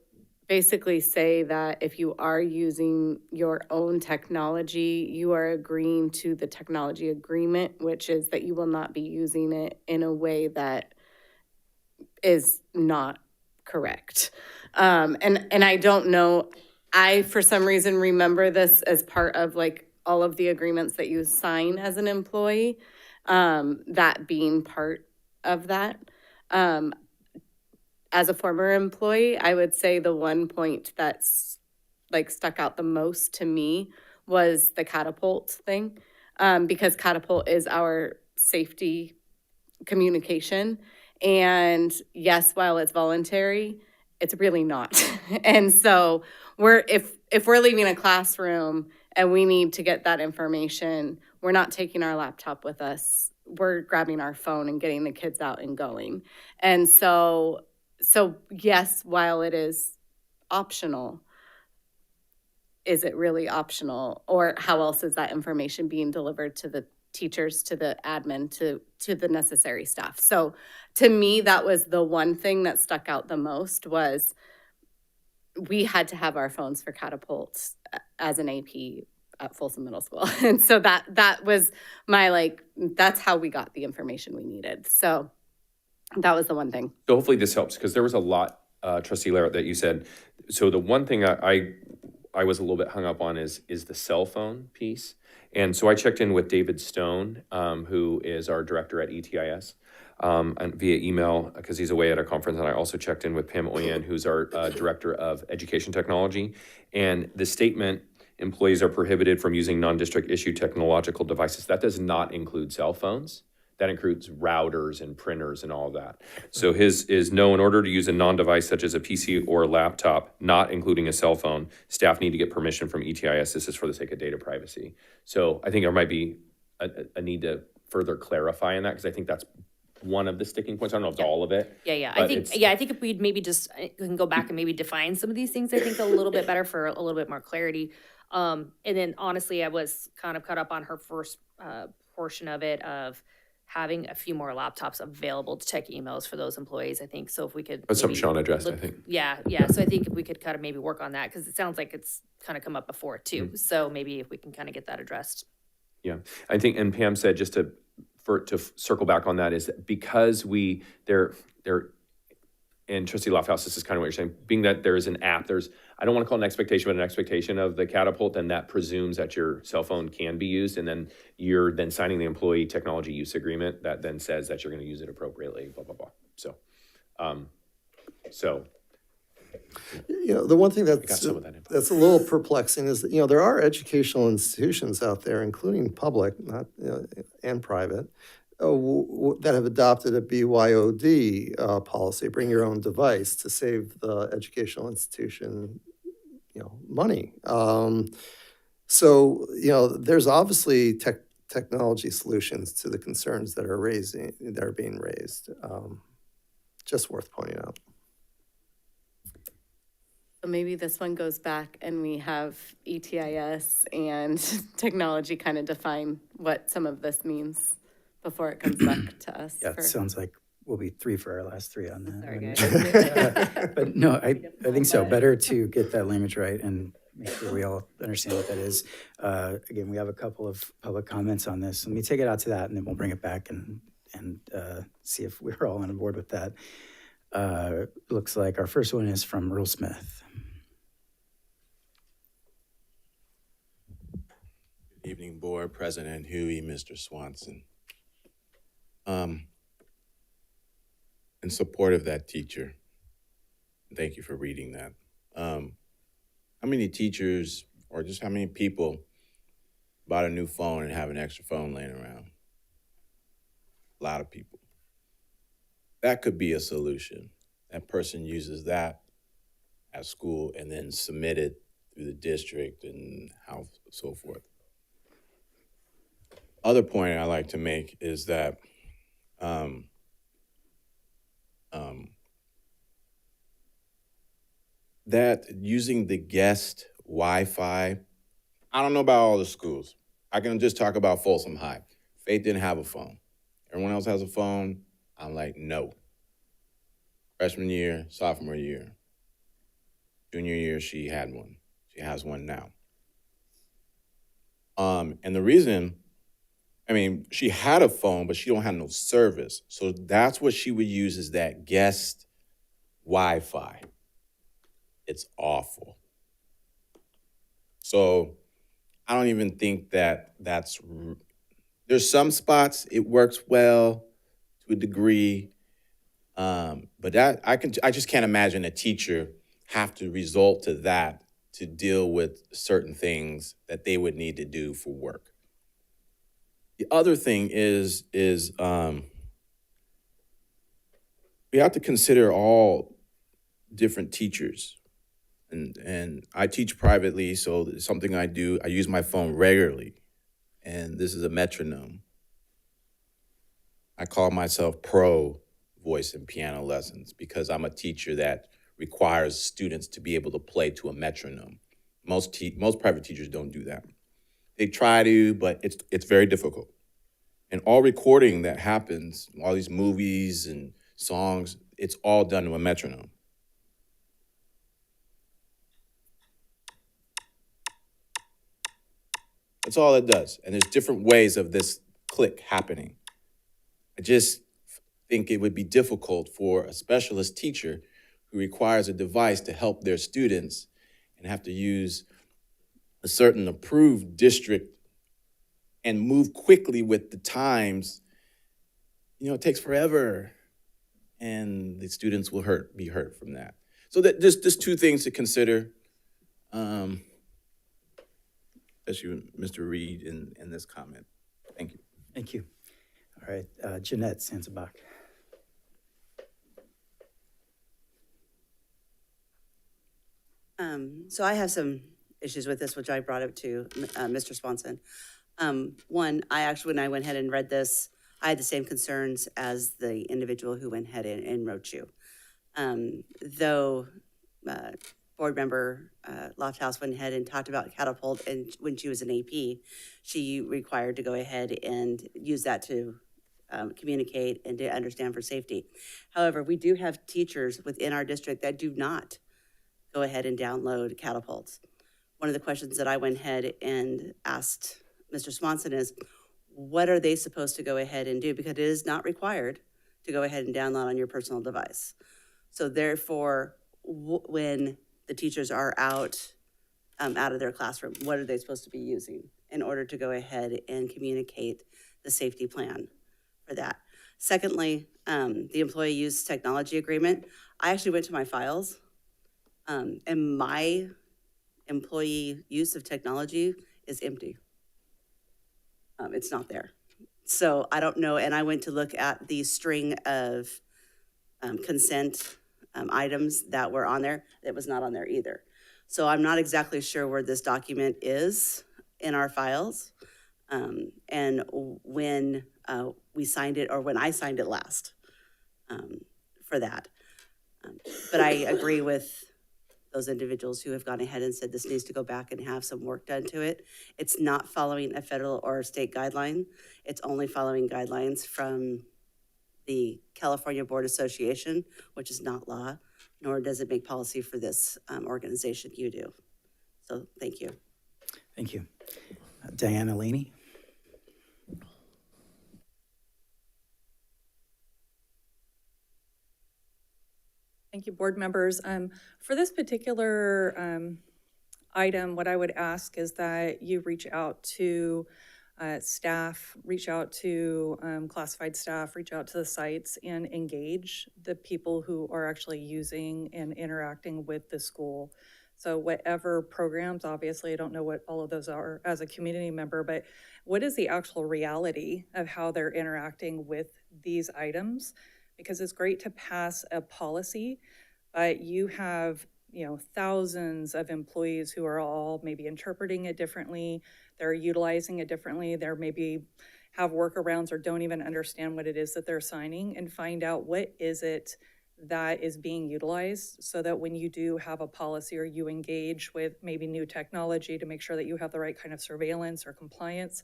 Speaker 4: basically say that if you are using your own technology, you are agreeing to the technology agreement, which is that you will not be using it in a way that is not correct. And I don't know, I, for some reason, remember this as part of all of the agreements that you sign as an employee, that being part of that. As a former employee, I would say the one point that's stuck out the most to me was the catapult thing, because catapult is our safety communication. And yes, while it's voluntary, it's really not. And so if we're leaving a classroom and we need to get that information, we're not taking our laptop with us. We're grabbing our phone and getting the kids out and going. And so yes, while it is optional, is it really optional? Or how else is that information being delivered to the teachers, to the admin, to the necessary staff? So to me, that was the one thing that stuck out the most, was we had to have our phones for catapults as an AP at Folsom Middle School. And so that was my, that's how we got the information we needed. So that was the one thing.
Speaker 2: So hopefully this helps, because there was a lot, Trustee Larrett, that you said. So the one thing I was a little bit hung up on is the cell phone piece. And so I checked in with David Stone, who is our director at ETIS, and via email, because he's away at a conference. And I also checked in with Pam Oyen, who's our director of education technology. And the statement, employees are prohibited from using non-district issued technological devices, that does not include cell phones. That includes routers and printers and all of that. So his is no, in order to use a non-device such as a PC or a laptop, not including a cell phone, staff need to get permission from ETIS. This is for the sake of data privacy. So I think there might be a need to further clarify in that, because I think that's one of the sticking points. I don't know if it's all of it.
Speaker 5: Yeah. I think if we'd maybe just can go back and maybe define some of these things, I think a little bit better for a little bit more clarity. And then honestly, I was kind of caught up on her first portion of it, of having a few more laptops available to check emails for those employees, I think. So if we could.
Speaker 2: That's something Sean addressed, I think.
Speaker 5: Yeah. So I think if we could kind of maybe work on that, because it sounds like it's kind of come up before too. So maybe if we can kind of get that addressed.
Speaker 2: Yeah, I think, and Pam said, just to circle back on that is that because and Trustee Lofthouse, this is kind of what you're saying, being that there is an app, I don't want to call it an expectation, but an expectation of the Catapult, and that presumes that your cell phone can be used, and then you're then signing the employee technology use agreement that then says that you're going to use it appropriately, blah, blah, blah. So,
Speaker 6: the one thing that's a little perplexing is that, there are educational institutions out there, including public, not and private, that have adopted a BYOD policy, bring your own device, to save the educational institution, money. So, there's obviously technology solutions to the concerns that are being raised. Just worth pointing out.
Speaker 4: So maybe this one goes back and we have ETIS and technology kind of define what some of this means before it comes back to us.
Speaker 1: Yeah, it sounds like we'll be 3 for our last 3 on that.
Speaker 4: Sorry, guys.
Speaker 1: But no, I think so. Better to get that language right and make sure we all understand what that is. Again, we have a couple of public comments on this. Let me take it out to that, and then we'll bring it back and see if we're all on board with that. Looks like our first one is from Earl Smith.
Speaker 15: Good evening, Board, President Huey, Mr. Swanson. In support of that teacher, thank you for reading that. How many teachers, or just how many people, bought a new phone and have an extra phone laying around? A lot of people. That could be a solution. That person uses that at school and then submit it through the district and so forth. Other point I like to make is that that using the guest Wi-Fi, I don't know about all the schools. I can just talk about Folsom High. Faith didn't have a phone. Everyone else has a phone. I'm like, no. Freshman year, sophomore year. Junior year, she had one. She has one now. And the reason, she had a phone, but she don't have no service. So that's what she would use, is that guest Wi-Fi. It's awful. So I don't even think that's, there's some spots it works well to a degree, but that I just can't imagine a teacher have to resort to that to deal with certain things that they would need to do for work. The other thing is we have to consider all different teachers. And I teach privately, so it's something I do. I use my phone regularly, and this is a metronome. I call myself pro voice and piano lessons because I'm a teacher that requires students to be able to play to a metronome. Most private teachers don't do that. They try to, but it's very difficult. And all recording that happens, all these movies and songs, it's all done to a metronome. That's all it does. And there's different ways of this click happening. I just think it would be difficult for a specialist teacher who requires a device to help their students and have to use a certain approved district and move quickly with the times. It takes forever, and the students will be hurt from that. So that just 2 things to consider. Especially Mr. Reed in this comment. Thank you.
Speaker 1: Thank you. All right, Jeanette Sanzabach.
Speaker 17: So I have some issues with this, which I brought up to Mr. Swanson. One, when I went ahead and read this, I had the same concerns as the individual who went ahead and wrote you. Though board member Lofthouse went ahead and talked about Catapult, and when she was an AP, she required to go ahead and use that to communicate and to understand for safety. However, we do have teachers within our district that do not go ahead and download Catapults. One of the questions that I went ahead and asked Mr. Swanson is, what are they supposed to go ahead and do? Because it is not required to go ahead and download on your personal device. So therefore, when the teachers are out of their classroom, what are they supposed to be using in order to go ahead and communicate the safety plan for that? Secondly, the employee use technology agreement. I actually went to my files, and my employee use of technology is empty. It's not there. So I don't know, and I went to look at the string of consent items that were on there. It was not on there either. So I'm not exactly sure where this document is in our files, and when we signed it, or when I signed it last for that. But I agree with those individuals who have gone ahead and said this needs to go back and have some work done to it. It's not following a federal or state guideline. It's only following guidelines from the California Board Association, which is not law, nor does it make policy for this organization. You do. So thank you.
Speaker 1: Thank you. Diana Laney.
Speaker 9: Thank you, board members. For this particular item, what I would ask is that you reach out to staff, reach out to classified staff, reach out to the sites and engage the people who are actually using and interacting with the school. So whatever programs, obviously, I don't know what all of those are as a community member, but what is the actual reality of how they're interacting with these items? Because it's great to pass a policy, but you have, thousands of employees who are all maybe interpreting it differently. They're utilizing it differently. They're maybe have workarounds or don't even understand what it is that they're signing, and find out what is it that is being utilized, so that when you do have a policy or you engage with maybe new technology to make sure that you have the right kind of surveillance or compliance,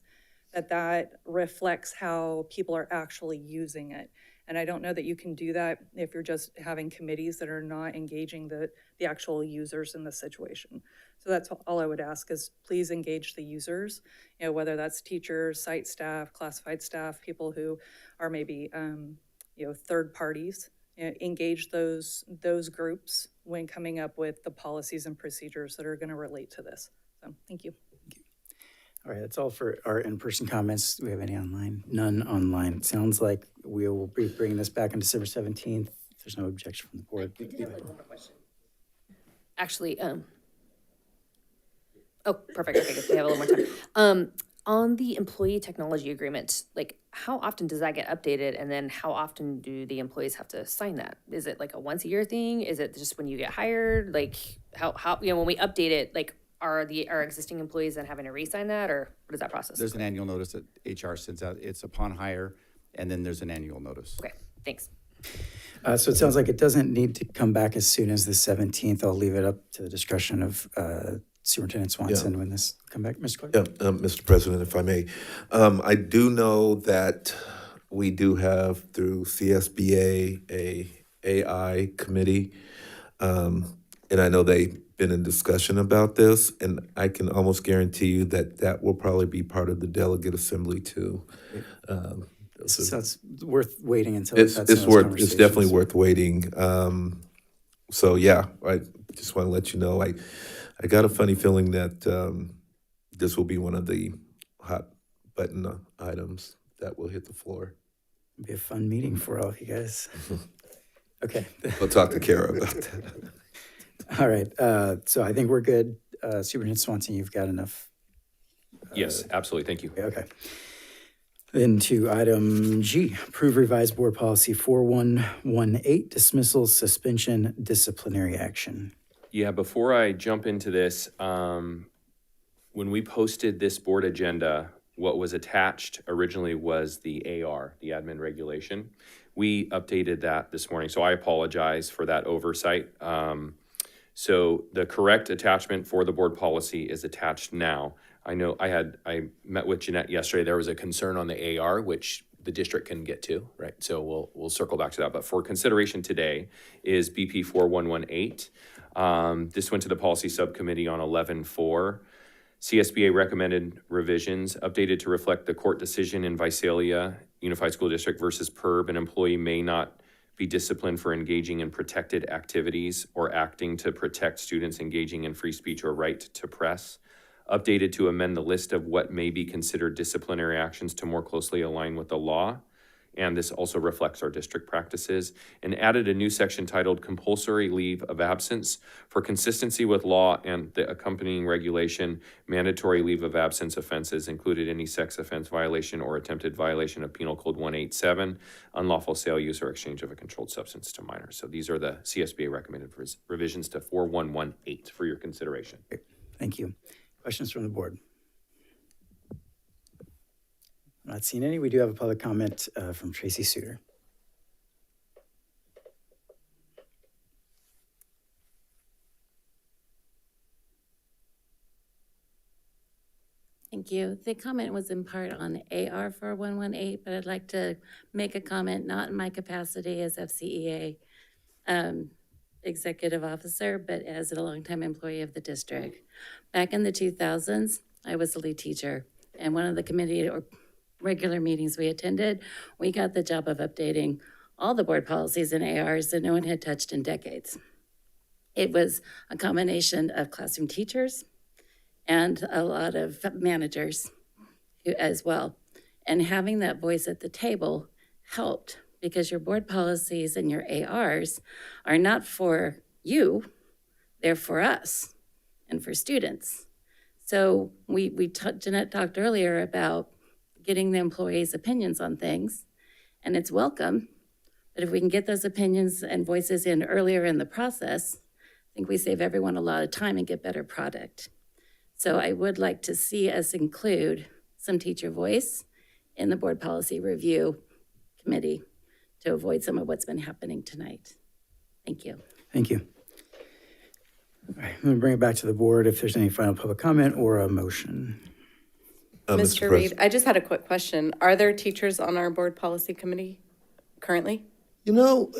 Speaker 9: that reflects how people are actually using it. And I don't know that you can do that if you're just having committees that are not engaging the actual users in the situation. So that's all I would ask is please engage the users, whether that's teachers, site staff, classified staff, people who are maybe, third parties. Engage those groups when coming up with the policies and procedures that are going to relate to this. So thank you.
Speaker 1: All right, that's all for our in-person comments. Do we have any online? None online. It sounds like we will be bringing this back on December 17th. If there's no objection from the board.
Speaker 5: I did have one more question. Actually, oh, perfect. Okay, good. We have a little more time. On the employee technology agreement, how often does that get updated? And then how often do the employees have to sign that? Is it like a once a year thing? Is it just when you get hired? How when we update it, are our existing employees then having to re-sign that, or what is that process?
Speaker 20: There's an annual notice that HR sends out. It's upon hire, and then there's an annual notice.
Speaker 5: Okay, thanks.
Speaker 1: So it sounds like it doesn't need to come back as soon as the 17th. I'll leave it up to the discretion of Superintendent Swanson when this come back. Mr. Clark?
Speaker 7: Yeah, Mr. President, if I may. I do know that we do have through CSBA a AI committee, and I know they've been in discussion about this, and I can almost guarantee you that will probably be part of the delegate assembly too.
Speaker 1: So it's worth waiting until
Speaker 7: it's definitely worth waiting. So yeah, I just want to let you know I got a funny feeling that this will be one of the hot button items that will hit the floor.
Speaker 1: It'll be a fun meeting for all of you guys. Okay.
Speaker 7: We'll talk to Kara about that.
Speaker 1: All right. So I think we're good. Superintendent Swanson, you've got enough.
Speaker 2: Yes, absolutely. Thank you.
Speaker 1: Okay. Then to item G, approve revised board policy 4118, dismissal, suspension, disciplinary action.
Speaker 2: Yeah, before I jump into this, when we posted this board agenda, what was attached originally was the AR, the admin regulation. We updated that this morning, so I apologize for that oversight. So the correct attachment for the board policy is attached now. I know I met with Jeanette yesterday. There was a concern on the AR, which the district can get to, right? So we'll circle back to that. But for consideration today is BP 4118. This went to the policy subcommittee on 11/4. CSBA recommended revisions updated to reflect the court decision in Visalia Unified School District versus PERB. An employee may not be disciplined for engaging in protected activities or acting to protect students engaging in free speech or right to press. Updated to amend the list of what may be considered disciplinary actions to more closely align with the law. And this also reflects our district practices, and added a new section titled Compulsory Leave of Absence. For consistency with law and the accompanying regulation, mandatory leave of absence offenses included any sex offense violation or attempted violation of Penal Code 187, unlawful sale, use, or exchange of a controlled substance to minors. So these are the CSBA recommended revisions to 4118 for your consideration.
Speaker 1: Thank you. Questions from the board? Not seeing any. We do have a public comment from Tracy Suter.
Speaker 11: Thank you. The comment was in part on AR 4118, but I'd like to make a comment, not in my capacity as FCEA executive officer, but as a longtime employee of the district. Back in the 2000s, I was a lead teacher, and one of the committee or regular meetings we attended, we got the job of updating all the board policies and ARs that no one had touched in decades. It was a combination of classroom teachers and a lot of managers as well. And having that voice at the table helped, because your board policies and your ARs are not for you, they're for us and for students. So Jeanette talked earlier about getting the employees' opinions on things, and it's welcome. But if we can get those opinions and voices in earlier in the process, I think we save everyone a lot of time and get better product. So I would like to see us include some teacher voice in the board policy review committee to avoid some of what's been happening tonight. Thank you.
Speaker 1: Thank you. All right, I'm going to bring it back to the board if there's any final public comment or a motion.
Speaker 4: Mr. Reed, I just had a quick question. Are there teachers on our board policy committee currently?
Speaker 6: You know,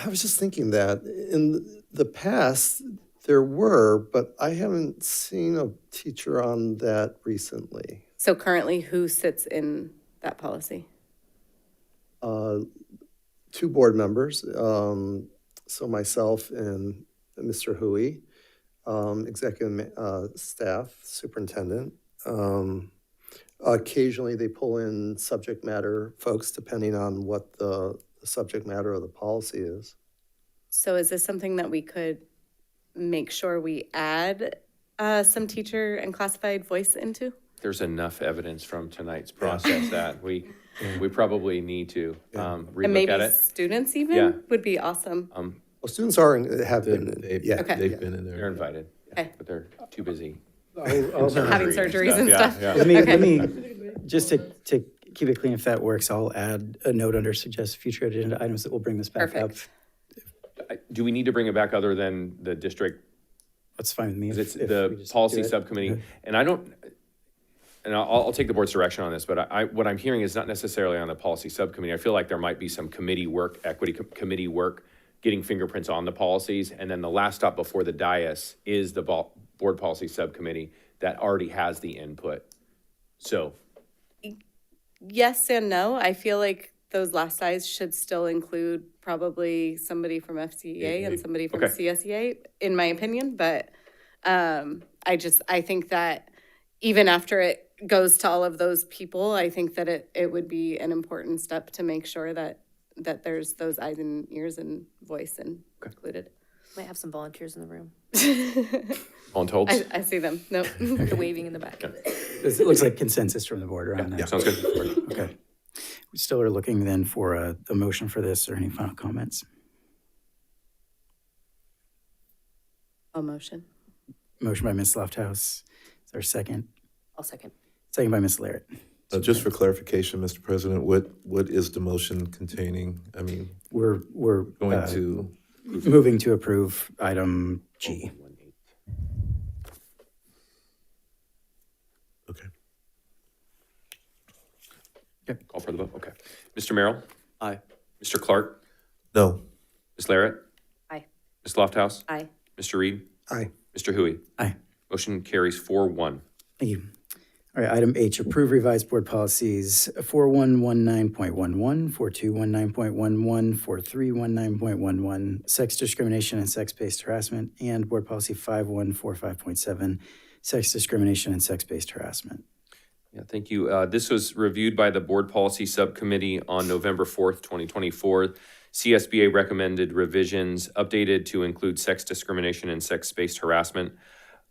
Speaker 6: I was just thinking that in the past there were, but I haven't seen a teacher on that recently.
Speaker 4: So currently, who sits in that policy?
Speaker 6: 2 board members, so myself and Mr. Hui, executive staff, superintendent. Occasionally they pull in subject matter folks depending on what the subject matter of the policy is.
Speaker 4: So is this something that we could make sure we add some teacher and classified voice into?
Speaker 2: There's enough evidence from tonight's process that we probably need to
Speaker 4: And
Speaker 2: relook
Speaker 4: maybe
Speaker 2: at it.
Speaker 4: students even would be awesome.
Speaker 6: Well, students have been,
Speaker 2: They've been in there. They're invited,
Speaker 4: Okay.
Speaker 2: but they're too busy.
Speaker 4: Having surgeries and stuff.
Speaker 2: Yeah.
Speaker 1: Let me just to keep it clean, if that works, I'll add a note under suggest future agenda items that will bring this back up.
Speaker 2: Do we need to bring it back other than the district?
Speaker 1: That's fine with me.
Speaker 2: It's
Speaker 1: if
Speaker 2: the
Speaker 1: we just
Speaker 2: policy
Speaker 1: do it.
Speaker 2: subcommittee, and I'll take the board's direction on this, but what I'm hearing is not necessarily on the policy subcommittee. I feel like there might be some committee work, equity committee work, getting fingerprints on the policies, and then the last stop before the dais is the board policy subcommittee that already has the input. So.
Speaker 4: Yes and no. I feel like those last sides should still include probably somebody from FCEA and somebody from CSEA, in my opinion. But I think that even after it goes to all of those people, I think that it would be an important step to make sure that there's those eyes and ears and voice included.
Speaker 5: Might have some volunteers in the room.
Speaker 2: Volunteers?
Speaker 4: I see them. Nope.
Speaker 5: They're waving in the back.
Speaker 1: It looks like consensus from the board around that.
Speaker 2: Yeah, sounds good.
Speaker 1: Okay. We still are looking then for a motion for this or any final comments.
Speaker 4: A motion.
Speaker 1: Motion by Ms. Lofthouse. Is there a second?
Speaker 5: I'll second.
Speaker 1: Second by Ms. Larrett.
Speaker 7: Just for clarification, Mr. President, what is the motion containing? I mean,
Speaker 1: we're
Speaker 7: going to
Speaker 1: moving to approve item G.
Speaker 2: Okay. Call for the vote. Okay. Mr. Merrill?
Speaker 3: Aye.
Speaker 2: Mr. Clark?
Speaker 7: No.
Speaker 2: Ms. Larrett?
Speaker 5: Aye.
Speaker 2: Ms. Lofthouse?
Speaker 5: Aye.
Speaker 2: Mr. Reed?
Speaker 6: Aye.
Speaker 2: Mr. Hui?
Speaker 1: Aye.
Speaker 2: Motion carries 4-1.
Speaker 1: Thank you. All right, item H, approve revised board policies 4119.11, 4219.11, 4319.11, sex discrimination and sex-based harassment, and board policy 5145.7, sex discrimination and sex-based harassment.
Speaker 2: Yeah, thank you. This was reviewed by the Board Policy Subcommittee on November 4th, 2024. CSBA recommended revisions updated to include sex discrimination and sex-based harassment,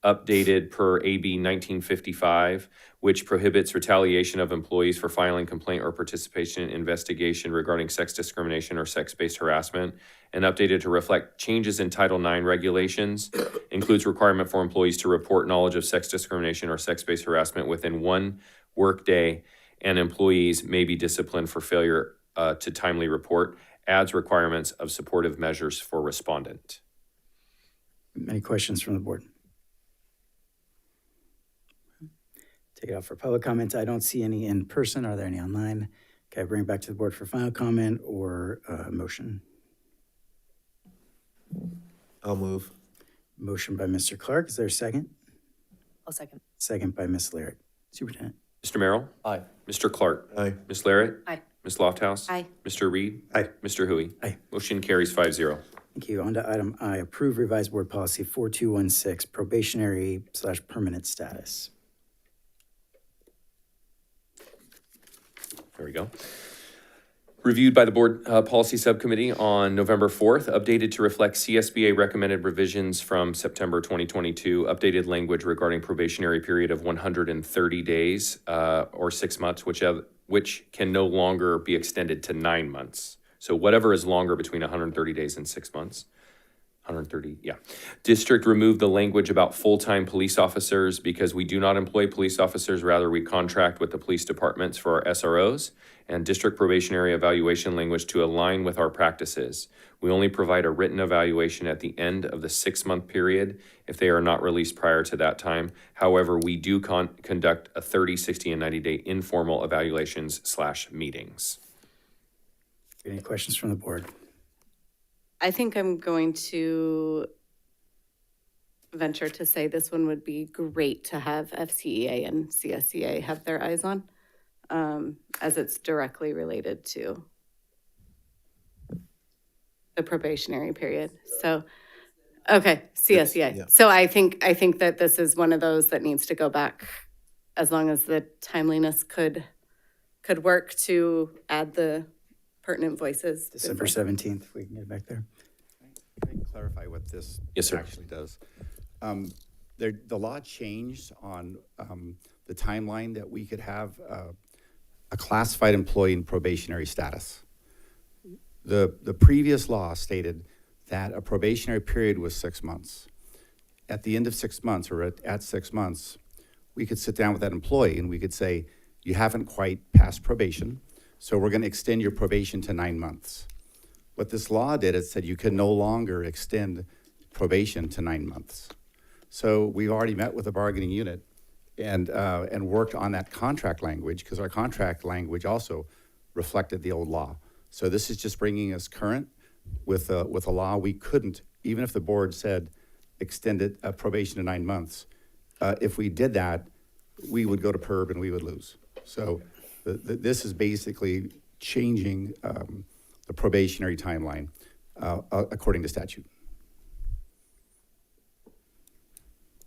Speaker 2: updated per AB 1955, which prohibits retaliation of employees for filing complaint or participation in investigation regarding sex discrimination or sex-based harassment, and updated to reflect changes in Title IX regulations, includes requirement for employees to report knowledge of sex discrimination or sex-based harassment within 1 workday, and employees may be disciplined for failure to timely report, adds requirements of supportive measures for respondent.
Speaker 1: Any questions from the board? Take it out for public comment. I don't see any in person. Are there any online? Okay, bring it back to the board for final comment or motion.
Speaker 7: I'll move.
Speaker 1: Motion by Mr. Clark. Is there a second?
Speaker 5: I'll second.
Speaker 1: Second by Ms. Larrett. Superintendent.
Speaker 2: Mr. Merrill?
Speaker 3: Aye.
Speaker 2: Mr. Clark?
Speaker 7: Aye.
Speaker 2: Ms. Larrett?
Speaker 5: Aye.
Speaker 2: Ms. Lofthouse?
Speaker 5: Aye.
Speaker 2: Mr. Reed?
Speaker 1: Aye.
Speaker 2: Mr. Hui?
Speaker 1: Aye.
Speaker 2: Motion carries 5-0.
Speaker 1: Thank you. On to item I, approve revised board policy 4216, probationary/permanent status.
Speaker 2: There we go. Reviewed by the Board Policy Subcommittee on November 4th, updated to reflect CSBA recommended revisions from September 2022, updated language regarding probationary period of 130 days or 6 months, which can no longer be extended to 9 months. So whatever is longer between 130 days and 6 months. 130, yeah. District removed the language about full-time police officers because we do not employ police officers. Rather, we contract with the police departments for our SROs, and district probationary evaluation language to align with our practices. We only provide a written evaluation at the end of the 6-month period if they are not released prior to that time. However, we do conduct a 30, 60, and 90-day informal evaluations/meetings.
Speaker 1: Any questions from the board?
Speaker 4: I think I'm going to venture to say this one would be great to have FCEA and CSEA have their eyes on, as it's directly related to the probationary period. So, okay, CSEA.
Speaker 7: Yeah.
Speaker 4: So I think that this is one of those that needs to go back, as long as the timeliness could work to add the pertinent voices.
Speaker 1: December 17th, if we can get it back there.
Speaker 20: Can I clarify what this
Speaker 2: Yes, sir.
Speaker 20: actually does? The law changed on the timeline that we could have a classified employee in probationary status. The previous law stated that a probationary period was 6 months. At the end of 6 months, or at 6 months, we could sit down with that employee and we could say, you haven't quite passed probation, so we're going to extend your probation to 9 months. What this law did, it said you can no longer extend probation to 9 months. So we've already met with the bargaining unit and worked on that contract language, because our contract language also reflected the old law. So this is just bringing us current with a law we couldn't, even if the board said extended probation to 9 months. If we did that, we would go to PERB and we would lose. So this is basically changing the probationary timeline according to statute.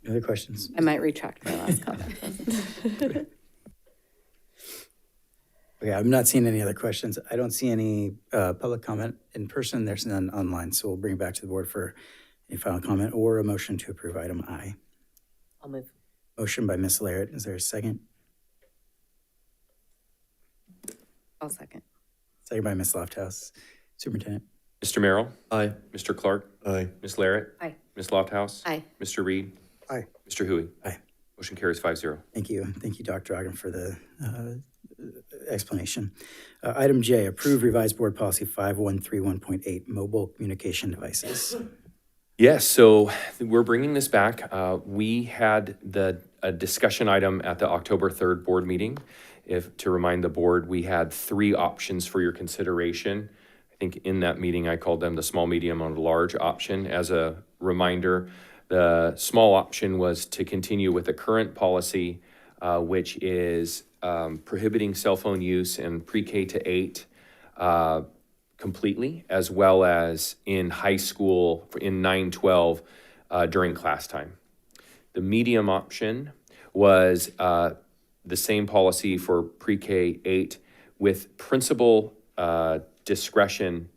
Speaker 1: Any other questions?
Speaker 4: I might retract my last comment.
Speaker 1: Okay, I'm not seeing any other questions. I don't see any public comment in person. There's none online, so we'll bring it back to the board for a final comment or a motion to approve item I.
Speaker 5: I'll move.
Speaker 1: Motion by Ms. Larrett. Is there a second?
Speaker 4: I'll second.
Speaker 1: Second by Ms. Lofthouse. Superintendent.
Speaker 2: Mr. Merrill?
Speaker 3: Aye.
Speaker 2: Mr. Clark?
Speaker 7: Aye.
Speaker 2: Ms. Larrett?
Speaker 5: Aye.
Speaker 2: Ms. Lofthouse?
Speaker 4: Aye.
Speaker 2: Mr. Reed?
Speaker 6: Aye.
Speaker 2: Mr. Hui?
Speaker 1: Aye.
Speaker 2: Motion carries 5-0.
Speaker 1: Thank you. Thank you, Dr. Ogden, for the explanation. Item J, approve revised board policy 5131.8, mobile communication devices.
Speaker 2: Yes, so we're bringing this back. We had a discussion item at the October 3rd board meeting. To remind the board, we had 3 options for your consideration. I think in that meeting, I called them the small, medium, and large option. As a reminder, the small option was to continue with the current policy which is prohibiting cell phone use in pre-K to 8 completely, as well as in high school in 9-12 during class time. The medium option was the same policy for pre-K 8 with principal discretion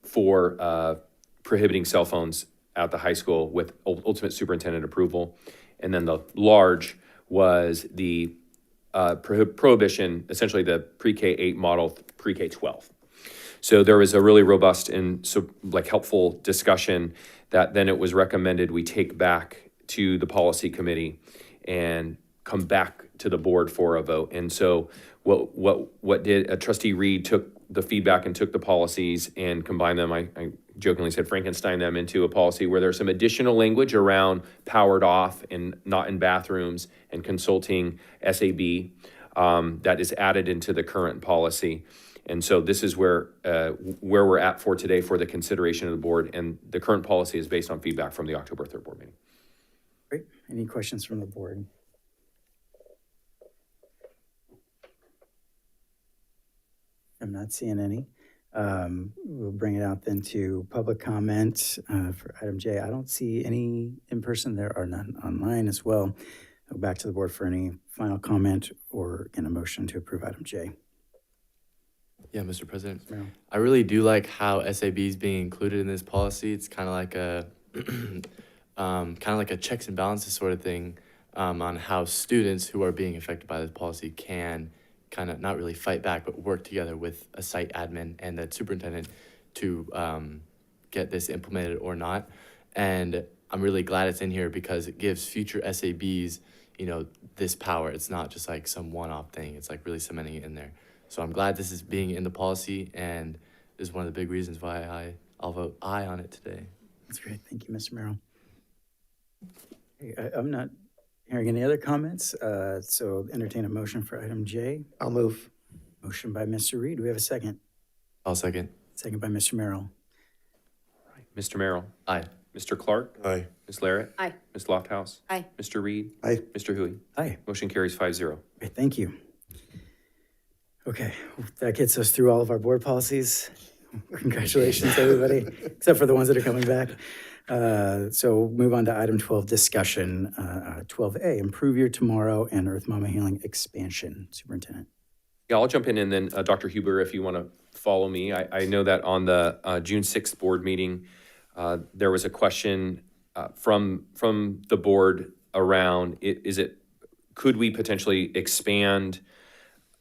Speaker 2: for prohibiting cell phones at the high school with ultimate superintendent approval. And then the large was the prohibition, essentially the pre-K 8 model, pre-K 12. So there was a really robust and helpful discussion that then it was recommended we take back to the policy committee and come back to the board for a vote. And so what did Trustee Reed took the feedback and took the policies and combined them. I jokingly said Frankenstein them into a policy where there's some additional language around powered off and not in bathrooms and consulting SAB that is added into the current policy. And so this is where we're at for today for the consideration of the board. And the current policy is based on feedback from the October 3rd board meeting.
Speaker 1: Great. Any questions from the board? I'm not seeing any. We'll bring it out then to public comment for item J. I don't see any in person. There are none online as well. Go back to the board for any final comment or in a motion to approve item J.
Speaker 3: Yeah, Mr. President.
Speaker 1: Yeah.
Speaker 3: I really do like how SAB is being included in this policy. It's kind of like a checks and balances sort of thing on how students who are being affected by this policy can kind of not really fight back, but work together with a site admin and the superintendent to get this implemented or not. And I'm really glad it's in here because it gives future SABs, this power. It's not just like some one-off thing. It's like really cementing it in there. So I'm glad this is being in the policy, and this is one of the big reasons why I'll vote aye on it today.
Speaker 1: That's great. Thank you, Mr. Merrill. Okay, I'm not hearing any other comments, so entertain a motion for item J.
Speaker 6: I'll move.
Speaker 1: Motion by Mr. Reed. Do we have a second?
Speaker 3: I'll second.
Speaker 1: Second by Mr. Merrill.
Speaker 2: Mr. Merrill.
Speaker 3: Aye.
Speaker 2: Mr. Clark.
Speaker 16: Aye.
Speaker 2: Ms. Larrett.
Speaker 4: Aye.
Speaker 2: Ms. Lofthouse.
Speaker 4: Aye.
Speaker 2: Mr. Reed.
Speaker 6: Aye.
Speaker 2: Mr. Hui.
Speaker 1: Aye.
Speaker 2: Motion carries 5-0.
Speaker 1: Great, thank you. Okay, that gets us through all of our board policies. Congratulations, everybody, except for the ones that are coming back. So move on to item 12, discussion. 12A, improve your tomorrow and Earth Mama Healing expansion. Superintendent.
Speaker 2: Yeah, I'll jump in and then Dr. Huber, if you want to follow me. I know that on the June 6th board meeting, there was a question from the board around, could we potentially expand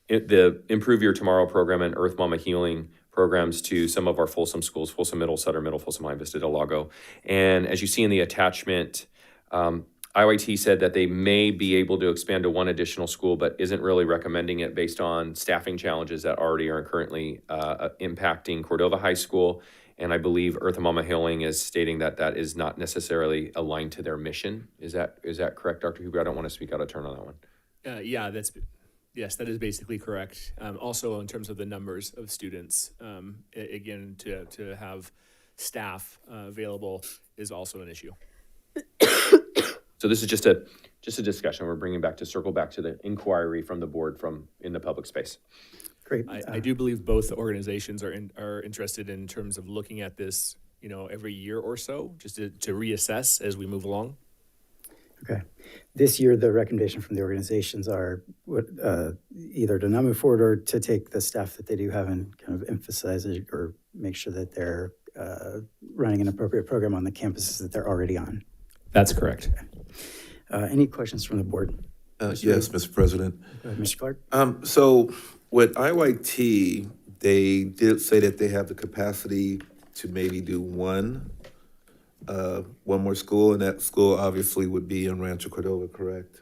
Speaker 2: the Improve Your Tomorrow program and Earth Mama Healing programs to some of our Folsom schools, Folsom Middle, Sutter Middle, Folsom Line Vista, Del Lago. And as you see in the attachment, IYT said that they may be able to expand to one additional school, but isn't really recommending it based on staffing challenges that already are currently impacting Cordova High School. And I believe Earth Mama Healing is stating that that is not necessarily aligned to their mission. Is that correct, Dr. Huber? I don't want to speak out of turn on that one.
Speaker 18: Yes, that is basically correct. Also, in terms of the numbers of students, again, to have staff available is also an issue.
Speaker 2: So this is just a discussion. We're bringing back to circle back to the inquiry from the board in the public space.
Speaker 1: Great.
Speaker 18: I do believe both organizations are interested in terms of looking at this, every year or so, just to reassess as we move along.
Speaker 1: Okay. This year, the recommendation from the organizations are either to not move forward or to take the staff that they do have and kind of emphasize it or make sure that they're running an appropriate program on the campuses that they're already on.
Speaker 18: That's correct.
Speaker 1: Any questions from the board?
Speaker 7: Yes, Mr. President.
Speaker 1: Go ahead, Mr. Clark.
Speaker 7: So with IYT, they did say that they have the capacity to maybe do one more school, and that school obviously would be in Rancho Cordova, correct?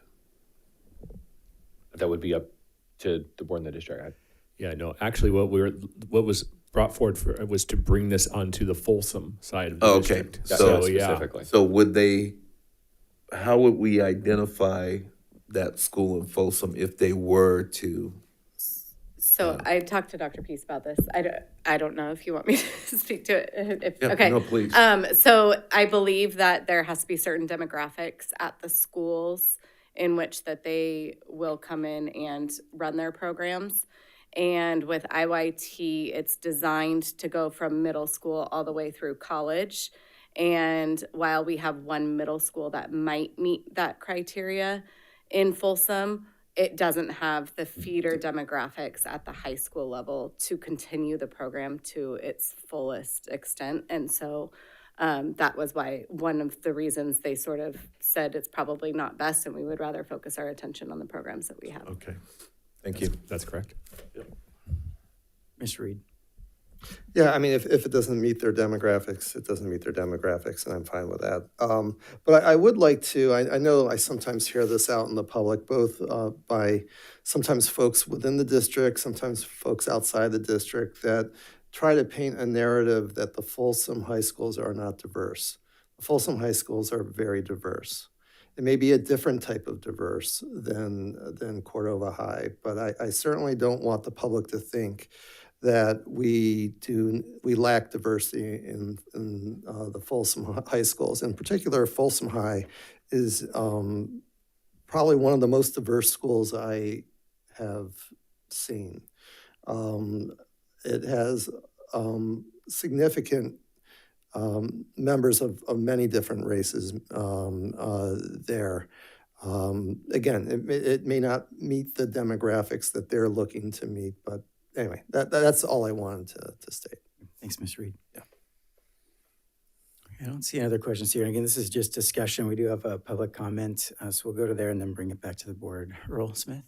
Speaker 2: That would be up to the board and the district.
Speaker 18: Actually, what was brought forward was to bring this onto the Folsom side of the district.
Speaker 2: Specifically.
Speaker 7: So how would we identify that school in Folsom if they were to?
Speaker 4: So I talked to Dr. Peace about this. I don't know if you want me to speak to it. Okay.
Speaker 7: No, please.
Speaker 4: So I believe that there has to be certain demographics at the schools in which that they will come in and run their programs. And with IYT, it's designed to go from middle school all the way through college. And while we have one middle school that might meet that criteria in Folsom, it doesn't have the feeder demographics at the high school level to continue the program to its fullest extent. And so that was why one of the reasons they sort of said it's probably not best, and we would rather focus our attention on the programs that we have.
Speaker 7: Okay, thank you.
Speaker 18: That's correct.
Speaker 1: Mr. Reed.
Speaker 6: Yeah, I mean, if it doesn't meet their demographics, it doesn't meet their demographics, and I'm fine with that. But I would like to, I know I sometimes hear this out in the public, both by sometimes folks within the district, sometimes folks outside the district, that try to paint a narrative that the Folsom high schools are not diverse. The Folsom high schools are very diverse. It may be a different type of diverse than Cordova High, but I certainly don't want the public to think that we lack diversity in the Folsom high schools. In particular, Folsom High is probably one of the most diverse schools I have seen. It has significant members of many different races there. Again, it may not meet the demographics that they're looking to meet, but anyway, that's all I wanted to state.
Speaker 1: Thanks, Mr. Reed. Yeah. I don't see any other questions here. And again, this is just discussion. We do have a public comment, so we'll go to there and then bring it back to the board. Earl Smith.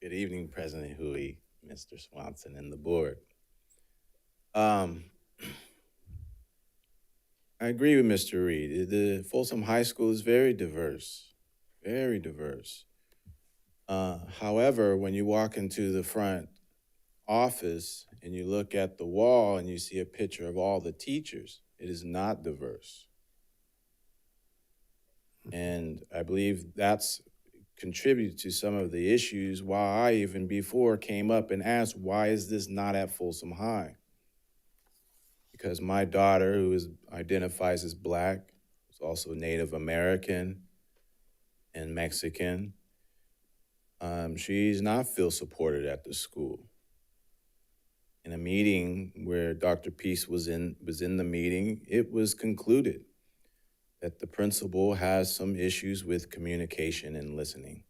Speaker 15: Good evening, President Hui, Mr. Swanson, and the board. I agree with Mr. Reed. The Folsom High School is very diverse, very diverse. However, when you walk into the front office and you look at the wall and you see a picture of all the teachers, it is not diverse. And I believe that's contributed to some of the issues why I even before came up and asked, why is this not at Folsom High? Because my daughter, who identifies as Black, is also Native American and Mexican, she's not feel supported at the school. In a meeting where Dr. Peace was in the meeting, it was concluded that the principal has some issues with communication and listening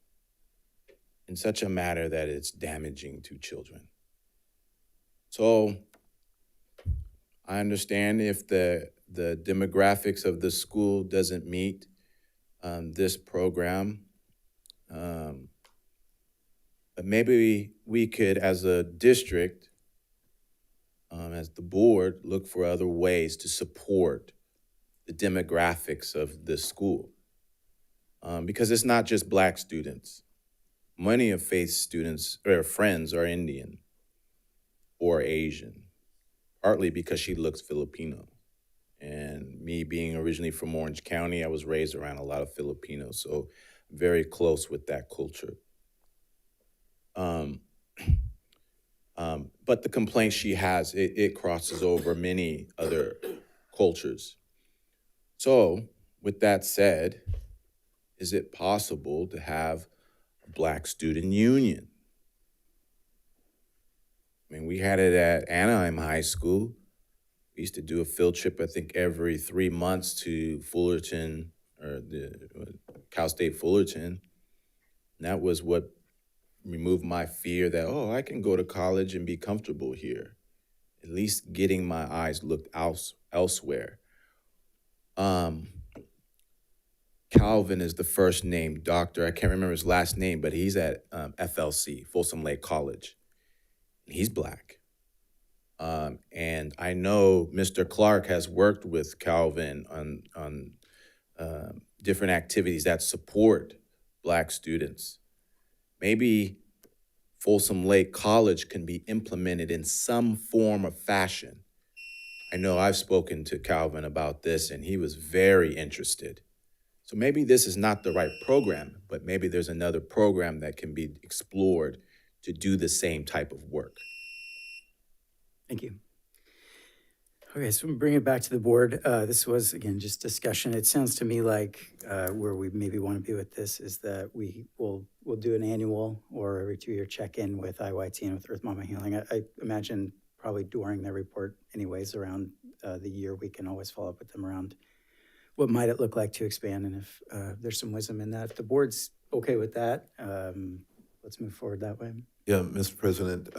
Speaker 15: in such a matter that it's damaging to children. So I understand if the demographics of the school doesn't meet this program, but maybe we could, as a district, as the board, look for other ways to support the demographics of the school. Because it's not just Black students. Many of Faith's students or friends are Indian or Asian, partly because she looks Filipino. And me being originally from Orange County, I was raised around a lot of Filipinos, so very close with that culture. But the complaint she has, it crosses over many other cultures. So, with that said, is it possible to have a Black student union? I mean, we had it at Anaheim High School. We used to do a field trip, I think, every 3 months to Fullerton, or the Cal State Fullerton. And that was what removed my fear that, oh, I can go to college and be comfortable here. At least getting my eyes looked elsewhere. Calvin is the first name, doctor. I can't remember his last name, but he's at FLC, Folsom Lake College. He's Black. And I know Mr. Clark has worked with Calvin on different activities that support Black students. Maybe Folsom Lake College can be implemented in some form or fashion. I know I've spoken to Calvin about this, and he was very interested. So maybe this is not the right program, but maybe there's another program that can be explored to do the same type of work.
Speaker 1: Thank you. Okay, so we'll bring it back to the board. This was, again, just discussion. It sounds to me like where we maybe want to be with this is that we'll do an annual or every 2-year check-in with IYT and with Earth Mama Healing. I imagine probably during their report anyways around the year, we can always follow up with them around what might it look like to expand, and if there's some wisdom in that. If the board's okay with that, let's move forward that way.
Speaker 7: Yeah, Mr. President,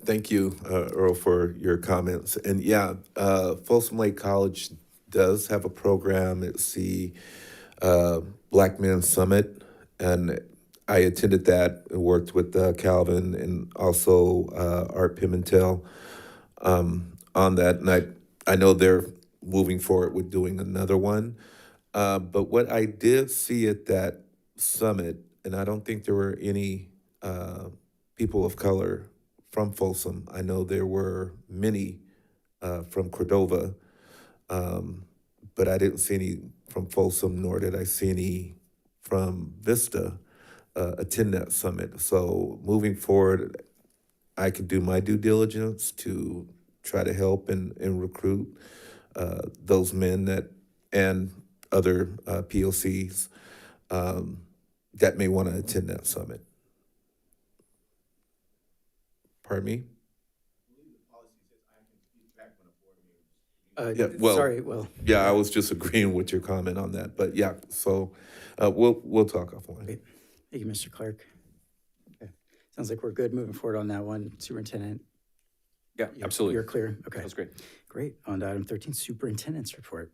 Speaker 7: thank you, Earl, for your comments. And yeah, Folsom Lake College does have a program. It's the Black Men Summit, and I attended that and worked with Calvin and also Art Pimentel on that. And I know they're moving forward with doing another one. But what I did see at that summit, and I don't think there were any people of color from Folsom. I know there were many from Cordova, but I didn't see any from Folsom, nor did I see any from Vista attend that summit. So moving forward, I could do my due diligence to try to help and recruit those men and other POCs that may want to attend that summit. Pardon me? Yeah, I was just agreeing with your comment on that, but yeah, so we'll talk offline.
Speaker 1: Great. Thank you, Mr. Clark. Okay, sounds like we're good moving forward on that one. Superintendent?
Speaker 2: Yeah, absolutely.
Speaker 1: You're clear? Okay.
Speaker 2: That's great.
Speaker 1: Great. On to item 13, Superintendent's report.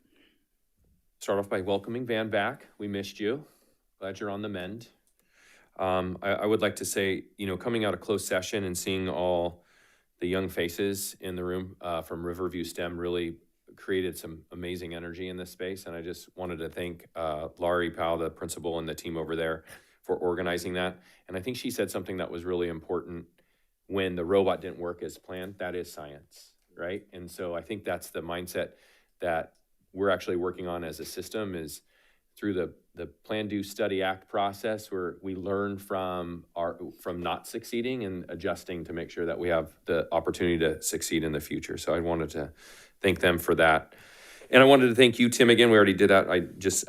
Speaker 2: Start off by welcoming Van back. We missed you. Glad you're on the mend. I would like to say, coming out of closed session and seeing all the young faces in the room from Riverview STEM really created some amazing energy in this space. And I just wanted to thank Laurie Powell, the principal, and the team over there for organizing that. And I think she said something that was really important when the robot didn't work as planned. That is science, right? And so I think that's the mindset that we're actually working on as a system, is through the Plan, Do, Study, Act process, where we learn from not succeeding and adjusting to make sure that we have the opportunity to succeed in the future. So I wanted to thank them for that. And I wanted to thank you, Tim, again. We already did that. I just,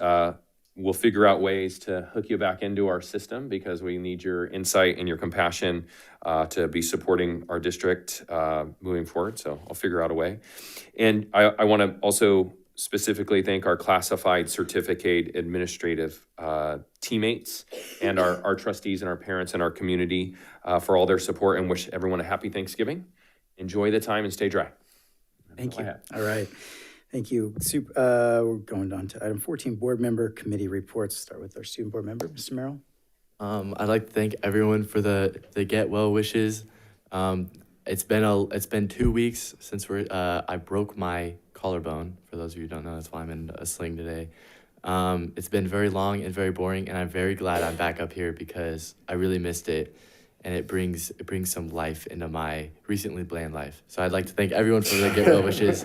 Speaker 2: we'll figure out ways to hook you back into our system, because we need your insight and your compassion to be supporting our district moving forward. So I'll figure out a way. And I want to also specifically thank our classified certificate administrative teammates and our trustees and our parents and our community for all their support, and wish everyone a happy Thanksgiving. Enjoy the time and stay dry.
Speaker 1: Thank you. All right. Thank you. We're going on to item 14, board member committee reports. Start with our student board member, Mr. Merrill.
Speaker 3: I'd like to thank everyone for the get well wishes. It's been 2 weeks since I broke my collarbone. For those of you who don't know, that's why I'm in a sling today. It's been very long and very boring, and I'm very glad I'm back up here because I really missed it, and it brings some life into my recently bland life. So I'd like to thank everyone for the get well wishes.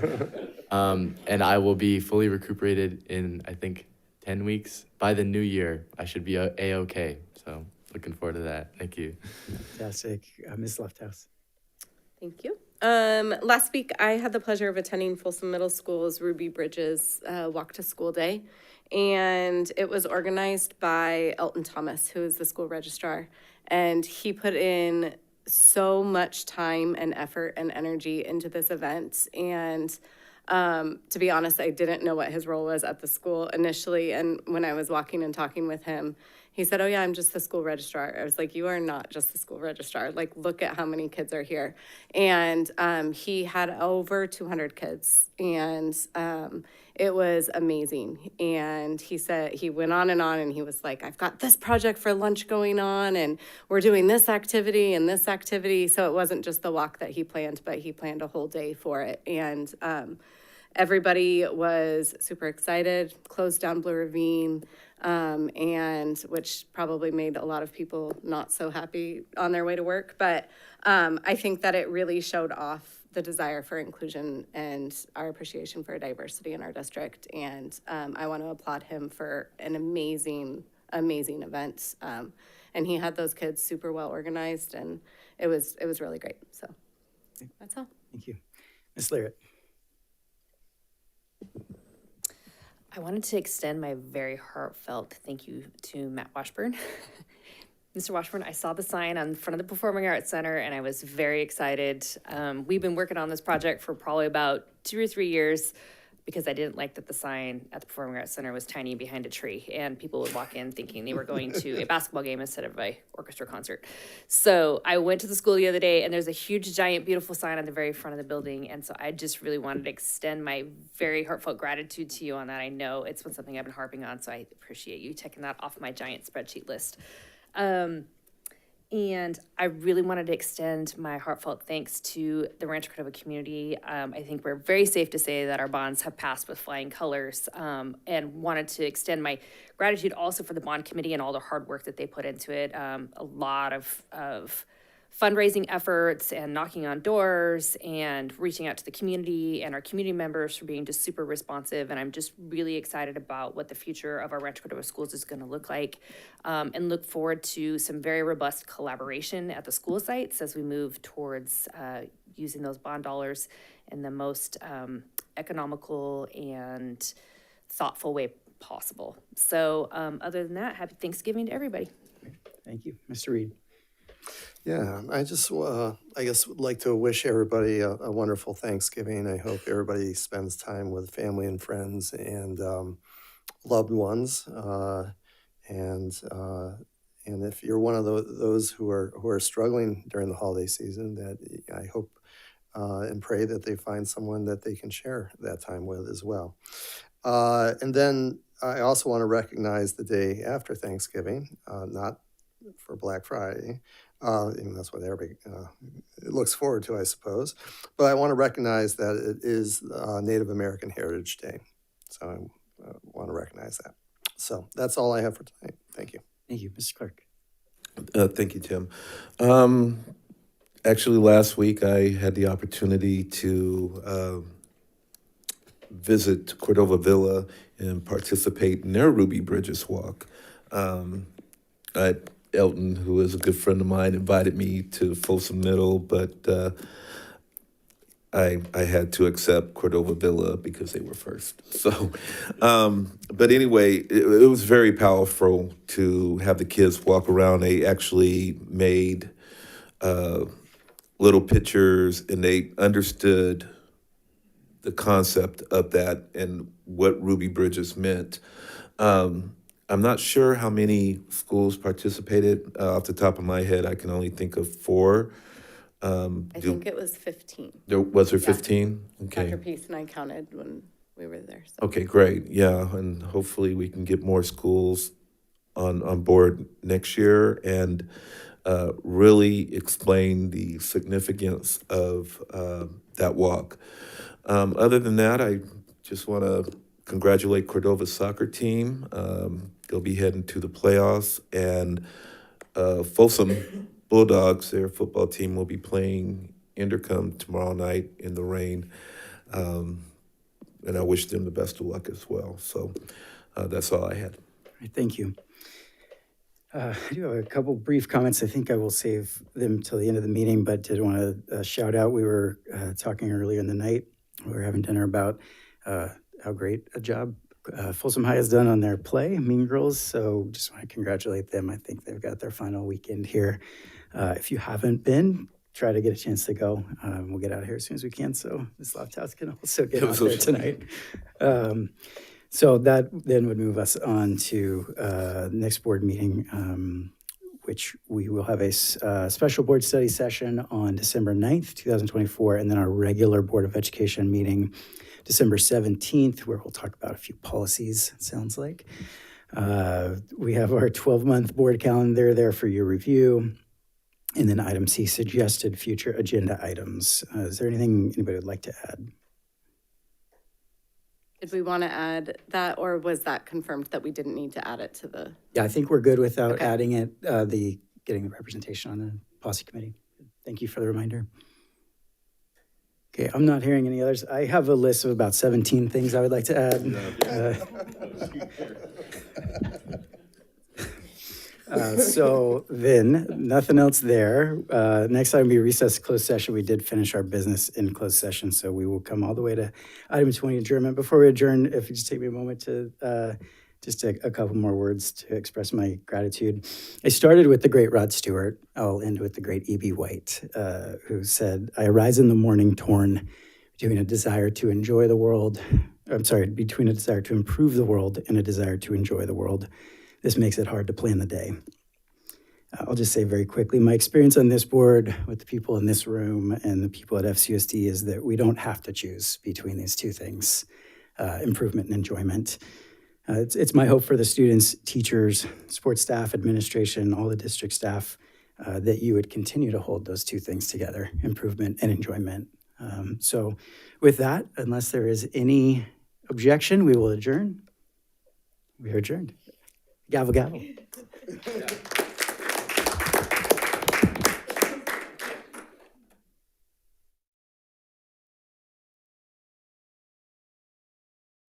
Speaker 3: And I will be fully recuperated in, I think, 10 weeks. By the new year, I should be A-okay. So looking forward to that. Thank you.
Speaker 1: Fantastic. Ms. Lefthouse.
Speaker 4: Thank you. Last week, I had the pleasure of attending Folsom Middle School's Ruby Bridges Walk to School Day, and it was organized by Elton Thomas, who is the school registrar, and he put in so much time and effort and energy into this event. And to be honest, I didn't know what his role was at the school initially, and when I was walking and talking with him, he said, "Oh yeah, I'm just the school registrar." I was like, "You are not just the school registrar. Like, look at how many kids are here." And he had over 200 kids, and it was amazing. And he said, he went on, and he was like, "I've got this project for lunch going on, and we're doing this activity and this activity." So it wasn't just the walk that he planned, but he planned a whole day for it. And everybody was super excited, closed down Blue Ravine, and which probably made a lot of people not so happy on their way to work. But I think that it really showed off the desire for inclusion and our appreciation for diversity in our district. And I want to applaud him for an amazing event. And he had those kids super well organized, and it was really great. So that's all.
Speaker 1: Thank you. Ms. Larrett.
Speaker 5: I wanted to extend my very heartfelt thank you to Matt Washburn. Mr. Washburn, I saw the sign on front of the Performing Arts Center and I was very excited. We've been working on this project for probably about 2 or 3 years because I didn't like that the sign at the Performing Arts Center was tiny behind a tree and people would walk in thinking they were going to a basketball game instead of a orchestra concert. So I went to the school the other day and there's a huge, giant, beautiful sign on the very front of the building. And so I just really wanted to extend my very heartfelt gratitude to you on that. I know it's been something I've been harping on, so I appreciate you taking that off my giant spreadsheet list. And I really wanted to extend my heartfelt thanks to the Rancho Cordova community. I think we're very safe to say that our bonds have passed with flying colors, and wanted to extend my gratitude also for the bond committee and all the hard work that they put into it. A lot of fundraising efforts and knocking on doors and reaching out to the community and our community members for being just super responsive. And I'm just really excited about what the future of our Rancho Cordova schools is going to look like, and look forward to some very robust collaboration at the school sites as we move towards using those bond dollars in the most economical and thoughtful way possible. So other than that, happy Thanksgiving to everybody.
Speaker 1: Thank you. Mr. Reed.
Speaker 6: Yeah, I just, I guess, would like to wish everybody a wonderful Thanksgiving. I hope everybody spends time with family and friends and loved ones. And if you're one of those who are struggling during the holiday season, that I hope and pray that they find someone that they can share that time with as well. And then I also want to recognize the day after Thanksgiving, not for Black Friday. And that's what everybody looks forward to, I suppose. But I want to recognize that it is Native American Heritage Day. So I want to recognize that. So that's all I have for tonight. Thank you.
Speaker 1: Thank you. Mr. Clark.
Speaker 7: Thank you, Tim. Actually, last week I had the opportunity to visit Cordova Villa and participate in their Ruby Bridges walk. Elton, who is a good friend of mine, invited me to Folsom Middle, but I had to accept Cordova Villa because they were first. So, but anyway, it was very powerful to have the kids walk around. They actually made little pictures and they understood the concept of that and what Ruby Bridges meant. I'm not sure how many schools participated. Off the top of my head, I can only think of 4.
Speaker 4: I think it was 15.
Speaker 7: Was there 15? Okay.
Speaker 4: Dr. Peace and I counted when we were there. So.
Speaker 7: Okay, great. Yeah, and hopefully we can get more schools on board next year and really explain the significance of that walk. Other than that, I just want to congratulate Cordova's soccer team. They'll be heading to the playoffs, and Folsom Bulldogs, their football team, will be playing Intercom tomorrow night in the rain. And I wish them the best of luck as well. So that's all I had.
Speaker 1: All right, thank you. I do have a couple brief comments. I think I will save them till the end of the meeting, but did want to shout out. We were talking earlier in the night. We were having dinner about how great a job Folsom High has done on their play, Mean Girls. So just want to congratulate them. I think they've got their final weekend here. If you haven't been, try to get a chance to go. We'll get out of here as soon as we can, so Ms. Lofthouse can also get out there tonight. So that then would move us on to next board meeting, which we will have a special board study session on December 9th, 2024, and then our regular Board of Education meeting December 17th, where we'll talk about a few policies, it sounds like. We have our 12-month board calendar there for your review. And then item C, suggested future agenda items. Is there anything anybody would like to add?
Speaker 4: Did we want to add that, or was that confirmed that we didn't need to add it to the?
Speaker 1: Yeah, I think we're good without adding it, getting the representation on the policy committee. Thank you for the reminder. Okay, I'm not hearing any others. I have a list of about 17 things I would like to add. So then, nothing else there. Next time we recess closed session, we did finish our business in closed session, so we will come all the way to item 20, adjournment. Before we adjourn, if you just take me a moment to just a couple more words to express my gratitude. I started with the great Rod Stewart. I'll end with the great E.B. White, who said, "I arise in the morning torn between a desire to enjoy the world, between a desire to improve the world and a desire to enjoy the world. This makes it hard to plan the day." I'll just say very quickly, my experience on this board with the people in this room and the people at FCUSD is that we don't have to choose between these two things, improvement and enjoyment. It's my hope for the students, teachers, support staff, administration, all the district staff, that you would continue to hold those two things together, improvement and enjoyment. So with that, unless there is any objection, we will adjourn. We are adjourned. Gavel, gavel.